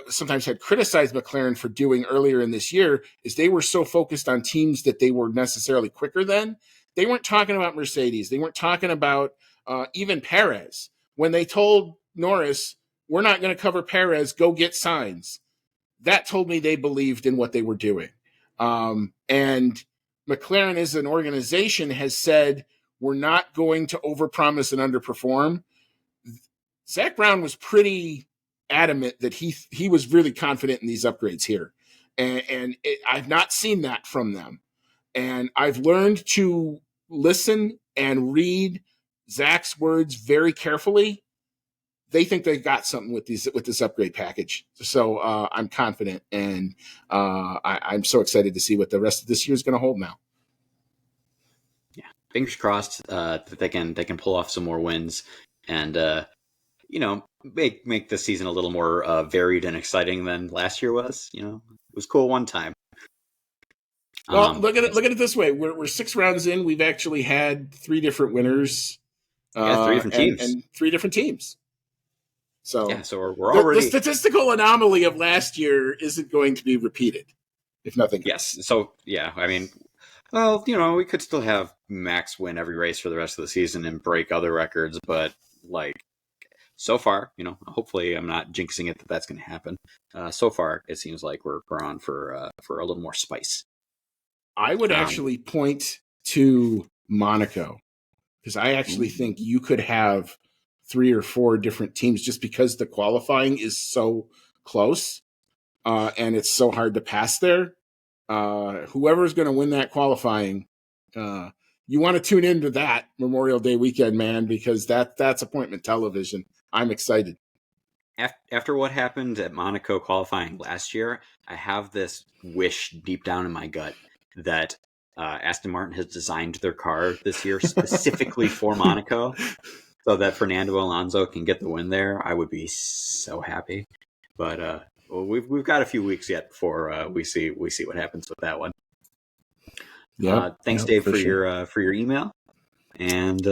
sometimes had criticized McLaren for doing earlier in this year is they were so focused on teams that they were necessarily quicker than. They weren't talking about Mercedes. They weren't talking about even Perez. When they told Norris, we're not going to cover Perez, go get Sainz, that told me they believed in what they were doing. And McLaren as an organization has said, we're not going to overpromise and underperform. Zach Brown was pretty adamant that he was really confident in these upgrades here. And I've not seen that from them. And I've learned to listen and read Zach's words very carefully. They think they've got something with this upgrade package. So I'm confident, and I'm so excited to see what the rest of this year is going to hold now. Yeah, fingers crossed that they can pull off some more wins and make this season a little more varied and exciting than last year was. It was cool one time. Well, look at it this way: we're 6 rounds in. We've actually had 3 different winners. 3 different teams and 3 different teams. So yeah, so we're already the statistical anomaly of last year isn't going to be repeated, if nothing else. Yes. So yeah, I mean, well, we could still have Max win every race for the rest of the season and break other records, but so far, hopefully I'm not jinxing it that's going to happen. So far, it seems like we're on for a little more spice. I would actually point to Monaco, because I actually think you could have 3 or 4 different teams just because the qualifying is so close and it's so hard to pass there. Whoever's going to win that qualifying, you want to tune into that Memorial Day weekend, man, because that's appointment television. I'm excited. After what happened at Monaco qualifying last year, I have this wish deep down in my gut that Aston Martin has designed their car this year specifically for Monaco so that Fernando Alonso can get the win there. I would be so happy. But we've got a few weeks yet before we see what happens with that one. Yeah. Thanks, Dave, for your email. And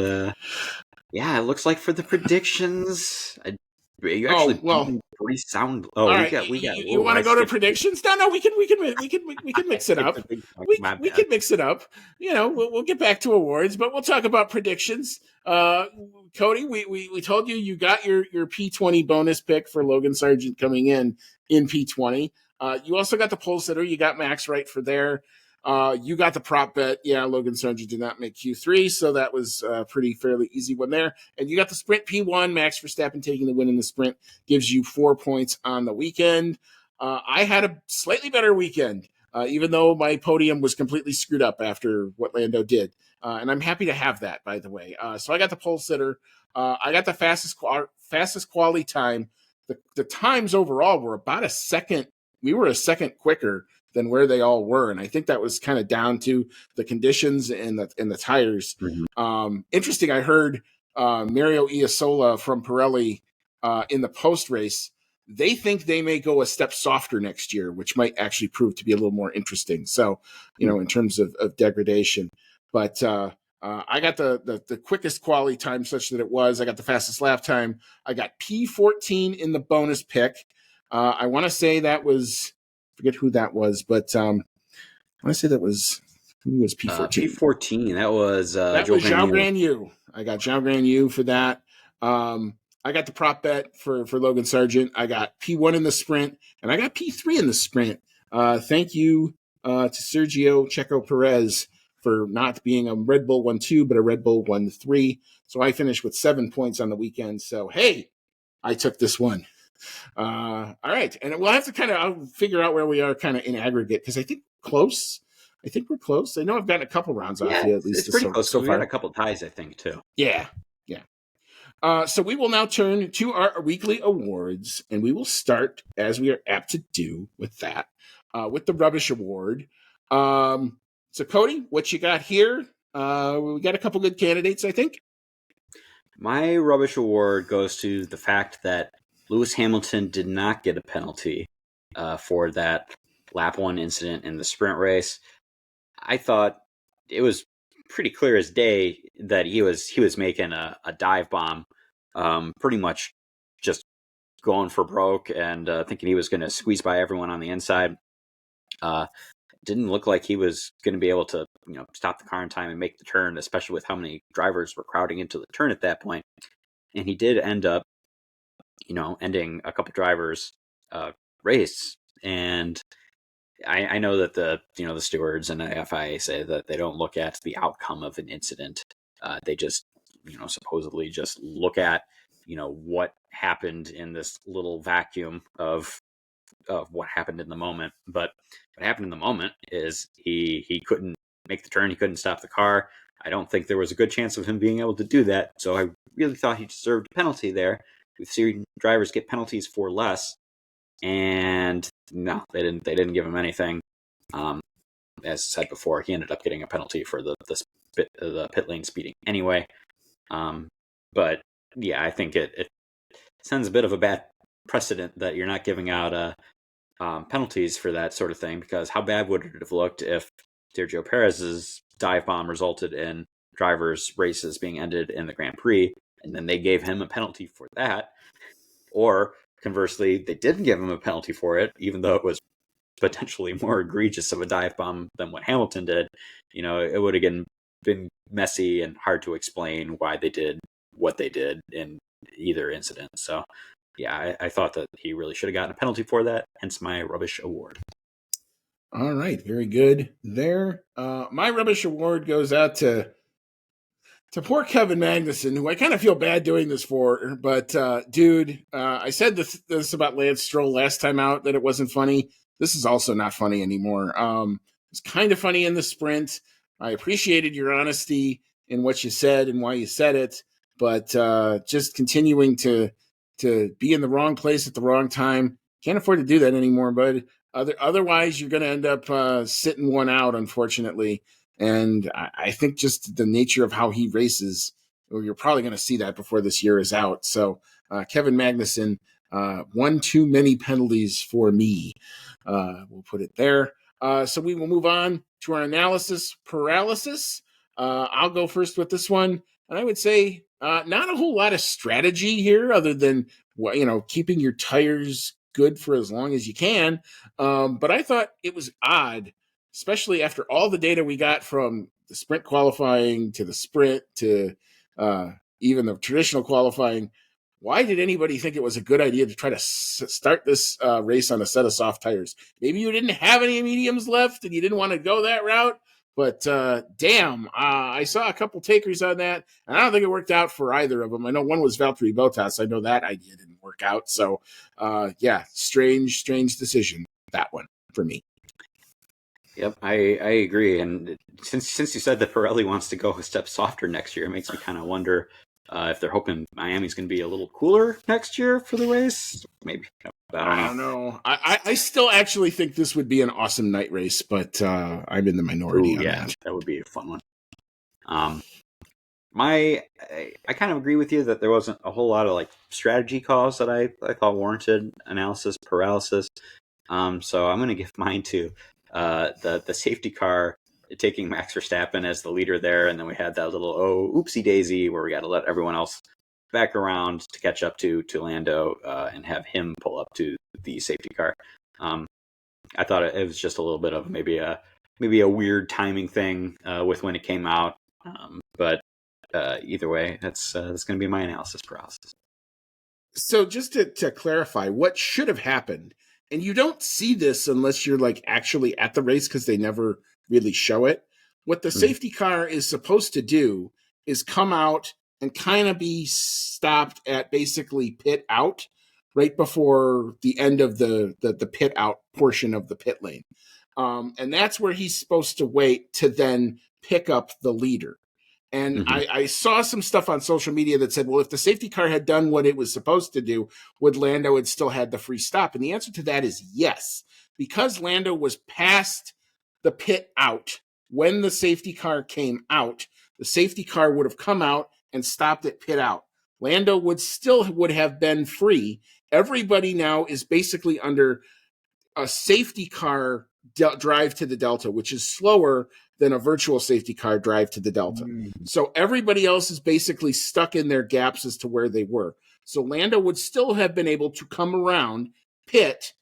yeah, it looks like for the predictions, you actually pretty sound. Oh, right. we got. You want to go to predictions? No, we can mix it up. We can mix it up. We'll get back to awards, but we'll talk about predictions. Cody, we told you got your P20 bonus pick for Logan Sargent coming in P20. You also got the pole sitter. You got Max right for there. You got the prop bet. Yeah, Logan Sargent did not make Q3, so that was a pretty fairly easy one there. And you got the sprint P1. Max Verstappen taking the win in the sprint gives you 4 points on the weekend. I had a slightly better weekend, even though my podium was completely screwed up after what Lando did. And I'm happy to have that, by the way. So I got the pole sitter. I got the fastest quality time. The times overall were about a second. We were a second quicker than where they all were, and I think that was kind of down to the conditions and the tires. Mm-hmm. Interesting. I heard Mario Iasola from Pirelli in the post race. They think they may go a step softer next year, which might actually prove to be a little more interesting. So, in terms of degradation, but I got the quickest quality time, such that it was. I got the fastest lap time. I got P14 in the bonus pick. I want to say that was, forget who that was, but I want to say that was, who was P14? P14, that was that Joe was Zhao Guan Yu. Guan Yu. I got Zhao Guan Yu for that. I got the prop bet for Logan Sargent. I got P1 in the sprint, and I got P3 in the sprint. Thank you to Sergio Checo Perez for not being a Red Bull 1-2, but a Red Bull 1-3. So I finished with 7 points on the weekend. So, hey, I took this one. All right. And we'll have to I'll figure out where we are kind of in aggregate, because I think close. I think we're close. I know I've gotten a couple rounds off you at least. It's pretty close. So we far. had a couple ties, I think, too. Yeah. So we will now turn to our weekly awards, and we will start, as we are apt to do, with that, with the Rubbish Award. So, Cody, what you got here? We got a couple good candidates, I think. My Rubbish Award goes to the fact that Lewis Hamilton did not get a penalty for that lap 1 incident in the sprint race. I thought it was pretty clear as day that he was making a dive bomb, pretty much just going for broke and thinking he was going to squeeze by everyone on the inside. Didn't look like he was going to be able to stop the car in time and make the turn, especially with how many drivers were crowding into the turn at that point. And he did end up ending a couple drivers race. And I know that the stewards and the FIA say that they don't look at the outcome of an incident. They just supposedly just look at what happened in this little vacuum of what happened in the moment. But what happened in the moment is he couldn't make the turn. He couldn't stop the car. I don't think there was a good chance of him being able to do that. So I really thought he deserved a penalty there. We've seen drivers get penalties for less, and no, they didn't give him anything. As I said before, he ended up getting a penalty for the pit lane speeding anyway. But yeah, I think it sends a bit of a bad precedent that you're not giving out penalties for that sort of thing, because how bad would it have looked if Sergio Perez's dive bomb resulted in drivers' races being ended in the Grand Prix, and then they gave him a penalty for that? Or conversely, they didn't give him a penalty for it, even though it was potentially more egregious of a dive bomb than what Hamilton did. It would have been messy and hard to explain why they did what they did in either incident. So yeah, I thought that he really should have gotten a penalty for that, hence my Rubbish Award. All right, very good there. My Rubbish Award goes out to poor Kevin Magnussen, who I kind of feel bad doing this for, but dude, I said this about Lance Stroll last time out, that it wasn't funny. This is also not funny anymore. It's kind of funny in the sprint. I appreciated your honesty in what you said and why you said it, but just continuing to be in the wrong place at the wrong time, can't afford to do that anymore, bud. Otherwise, you're going to end up sitting one out, unfortunately. And I think just the nature of how he races, you're probably going to see that before this year is out. So Kevin Magnussen, one too many penalties for me. We'll put it there. So we will move on to our analysis paralysis. I'll go first with this one. And I would say not a whole lot of strategy here, other than keeping your tires good for as long as you can. But I thought it was odd, especially after all the data we got from the sprint qualifying to the sprint to even the traditional qualifying, why did anybody think it was a good idea to try to start this race on a set of soft tires? Maybe you didn't have any mediums left and you didn't want to go that route. But damn, I saw a couple takers on that, and I don't think it worked out for either of them. I know one was Valtteri Bottas. I know that idea didn't work out. So, yeah, strange decision, that one, for me. Yep, I agree. And since you said that Pirelli wants to go a step softer next year, it makes me kind of wonder if they're hoping Miami's going to be a little cooler next year for the race. Maybe. I don't know. I still actually think this would be an awesome night race, but I'm in the minority on that. That would be a fun one. I kind of agree with you that there wasn't a whole lot of like strategy calls that I thought warranted analysis paralysis. So I'm going to give mine to the safety car taking Max Verstappen as the leader there, and then we had that little oopsie daisy where we got to let everyone else back around to catch up to Lando and have him pull up to the safety car. I thought it was just a little bit of maybe a weird timing thing with when it came out, but either way, that's going to be my analysis paralysis. So just to clarify, what should have happened, and you don't see this unless you're like actually at the race because they never really show it. What the safety car is supposed to do is come out and kind of be stopped at basically pit out right before the end of the pit out portion of the pit lane. And that's where he's supposed to wait to then pick up the leader. And I saw some stuff on social media that said, well, if the safety car had done what it was supposed to do, would Lando had still had the free stop? And the answer to that is yes. Because Lando was past the pit out when the safety car came out, the safety car would have come out and stopped at pit out. Lando would have been free. Everybody now is basically under a safety car drive to the Delta, which is slower than a virtual safety car drive to the Delta. So everybody else is basically stuck in their gaps as to where they were. So Lando would still have been able to come around, pit.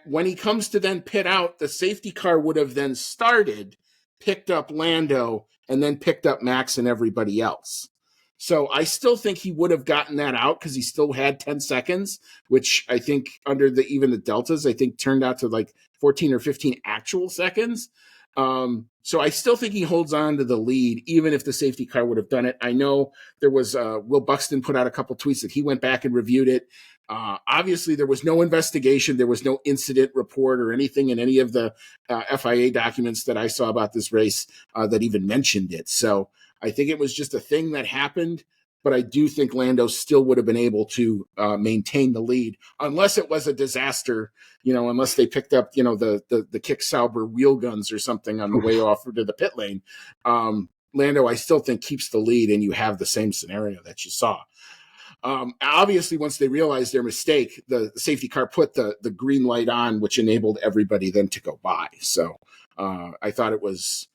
When he comes to then pit out, the safety car would have then started, picked up Lando, and then picked up Max and everybody else. So I still think he would have gotten that out because he still had 10 seconds, which I think under even the Deltas, I think turned out to like 14 or 15 actual seconds. So I still think he holds on to the lead, even if the safety car would have done it. I know there was Will Buxton put out a couple tweets that he went back and reviewed it. Obviously, there was no investigation. There was no incident report or anything in any of the FIA documents that I saw about this race that even mentioned it. So I think it was just a thing that happened, but I do think Lando still would have been able to maintain the lead unless it was a disaster, unless they picked up, the Kick Sauber wheel guns or something on the way off to the pit lane. Lando, I still think, keeps the lead, and you have the same scenario that you saw. Obviously, once they realized their mistake, the safety car put the green light on, which enabled everybody then to go by. So I thought it was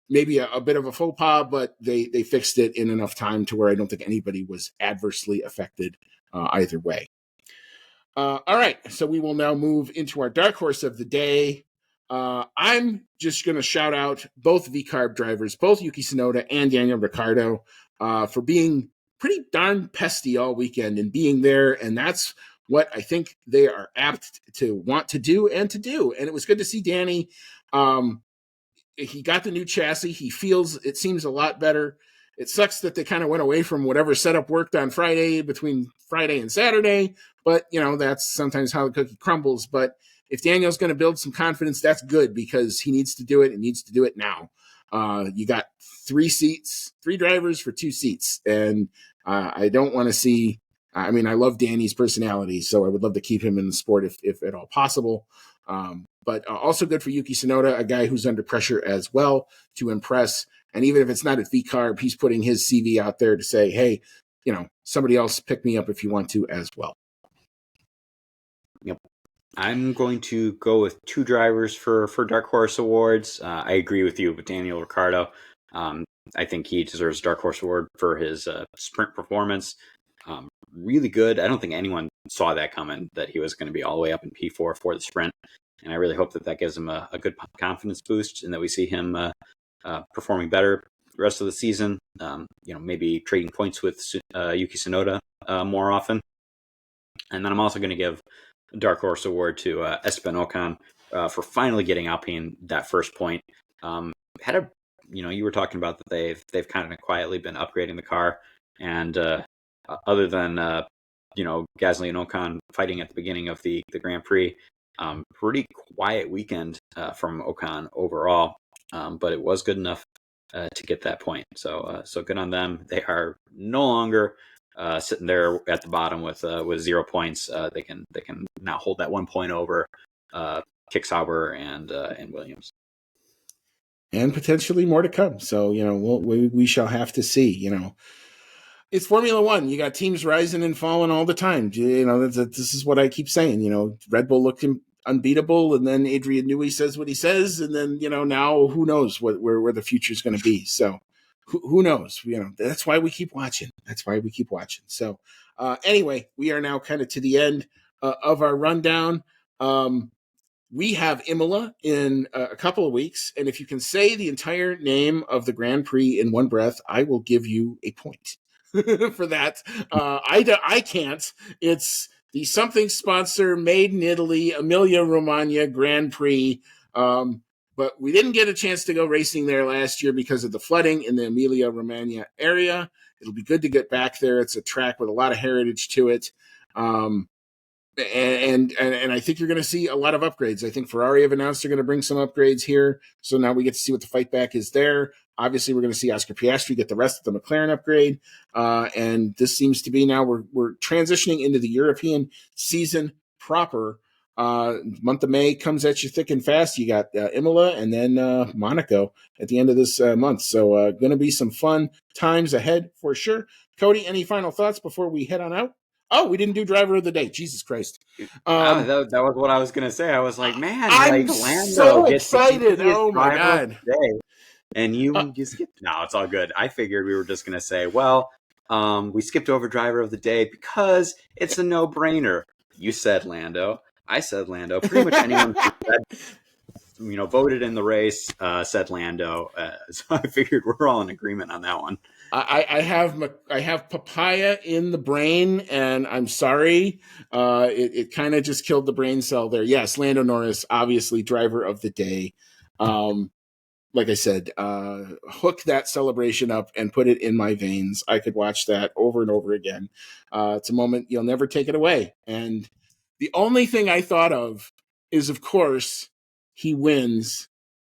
maybe a bit of a faux pas, but they fixed it in enough time to where I don't think anybody was adversely affected either way. All right, so we will now move into our dark horse of the day. I'm just going to shout out both VCARB drivers, both Yuki Tsunoda and Daniel Ricciardo, for being pretty darn pesty all weekend and being there, and that's what I think they are apt to want to do and to do. And it was good to see Danny. He got the new chassis. It seems a lot better. It sucks that they kind of went away from whatever setup worked on Friday between Friday and Saturday, but that's sometimes how the cookie crumbles. But if Daniel's going to build some confidence, that's good because he needs to do it and needs to do it now. You got 3 drivers for 2 seats. And I don't want to see, I love Danny's personality, so I would love to keep him in the sport if at all possible. But also good for Yuki Tsunoda, a guy who's under pressure as well to impress. And even if it's not at VCARB, he's putting his CV out there to say, hey, somebody else pick me up if you want to as well. Yep. I'm going to go with 2 drivers for Dark Horse Awards. I agree with you with Daniel Ricciardo. I think he deserves a Dark Horse Award for his sprint performance. Really good. I don't think anyone saw that coming, that he was going to be all the way up in P4 for the sprint. And I really hope that gives him a good confidence boost and that we see him performing better the rest of the season. Maybe trading points with Yuki Tsunoda more often. And then I'm also going to give a Dark Horse Award to Esteban Ocon for finally getting Alpine that first point. Had a, you were talking about that they've kind of quietly been upgrading the car, and other than Gasly and Ocon fighting at the beginning of the Grand Prix, pretty quiet weekend from Ocon overall, but it was good enough to get that point. So good on them. They are no longer sitting there at the bottom with 0 points. They can now hold that 1 point over Kick Sauber and Williams, and potentially more to come. So we shall have to see. It's Formula One. You got teams rising and falling all the time. This is what I keep saying. Red Bull looked unbeatable, and then Adrian Newey says what he says, and then now who knows where the future is going to be. So who knows? That's why we keep watching. So anyway, we are now kind of to the end of our rundown. We have Imola in a couple of weeks, and if you can say the entire name of the Grand Prix in one breath, I will give you a point for that. I can't. It's the something sponsor made in Italy, Emilia Romagna Grand Prix. But we didn't get a chance to go racing there last year because of the flooding in the Emilia Romagna area. It'll be good to get back there. It's a track with a lot of heritage to it. And I think you're going to see a lot of upgrades. I think Ferrari have announced they're going to bring some upgrades here. So now we get to see what the fight back is there. Obviously, we're going to see Oscar Piastri get the rest of the McLaren upgrade. And this seems to be now we're transitioning into the European season proper. Month of May comes at you thick and fast. You got Imola and then Monaco at the end of this month. So going to be some fun times ahead for sure. Cody, any final thoughts before we head on out? Oh, we didn't do driver of the day. Jesus Christ. That was what I was going to say. I was like, man, I'm Lando so gets excited. Oh, my God. And you skipped. No, it's all good. I figured we were just going to say, well, we skipped over driver of the day because it's a no-brainer. You said Lando. I said Lando. Pretty much anyone who said, voted in the race said Lando. So I figured we're all in agreement on that one. I have papaya in the brain, and I'm sorry. It kind of just killed the brain cell there. Yes, Lando Norris, obviously driver of the day. Like I said, hook that celebration up and put it in my veins. I could watch that over and over again. It's a moment you'll never take it away. And the only thing I thought of is, of course, he wins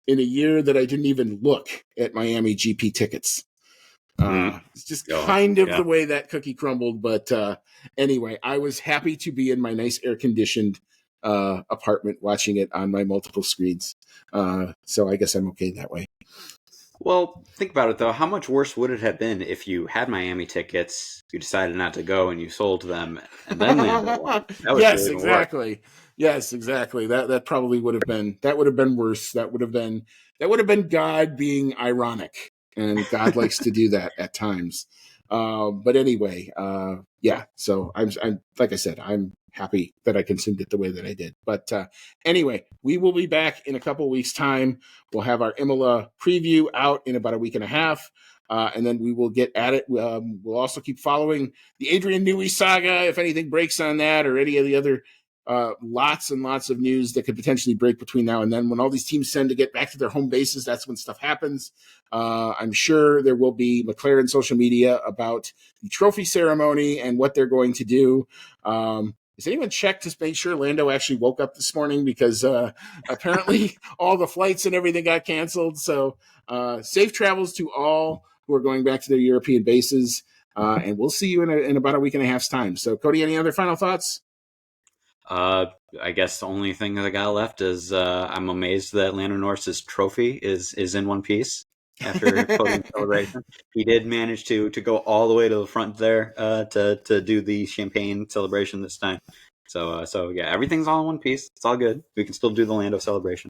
in a year that I didn't even look at Miami GP tickets. It's just kind of the way that cookie crumbled. But anyway, I was happy to be in my nice air-conditioned apartment watching it on my multiple screens. So I guess I'm okay that way. Well, think about it, though. How much worse would it have been if you had Miami tickets, you decided not to go, and you sold them, and then Lando won? Yes, exactly. Worse. Yes, exactly. That probably would have been worse. That would have been God being ironic. And God likes to do that at times. But anyway, yeah. So I'm like I said, I'm happy that I consumed it the way that I did. But anyway, we will be back in a couple of weeks' time. We'll have our Imola preview out in about a week and a half. And then we will get at it. We'll also keep following the Adrian Newey saga. If anything breaks on that or any of the other lots and lots of news that could potentially break between now and then. When all these teams tend to get back to their home bases, that's when stuff happens. I'm sure there will be McLaren social media about the trophy ceremony and what they're going to do. Has anyone checked to make sure Lando actually woke up this morning? Because apparently all the flights and everything got canceled. So safe travels to all who are going back to their European bases. And we'll see you in about a week and a half's time. So, Cody, any other final thoughts? I guess the only thing that I got left is I'm amazed that Lando Norris's trophy is in one piece after podium celebration. He did manage to go all the way to the front there to do the champagne celebration this time. So yeah, everything's all in one piece. It's all good. We can still do the Lando celebration.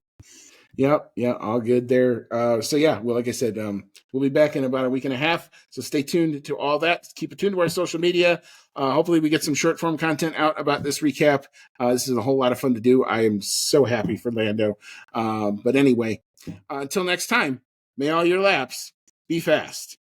Yep, yeah, all good there. So yeah, well, like I said, we'll be back in about a week and a half. So stay tuned to all that. Keep it tuned to our social media. Hopefully we get some short form content out about this recap. This is a whole lot of fun to do. I am so happy for Lando. But anyway, until next time, may all your laps be fast.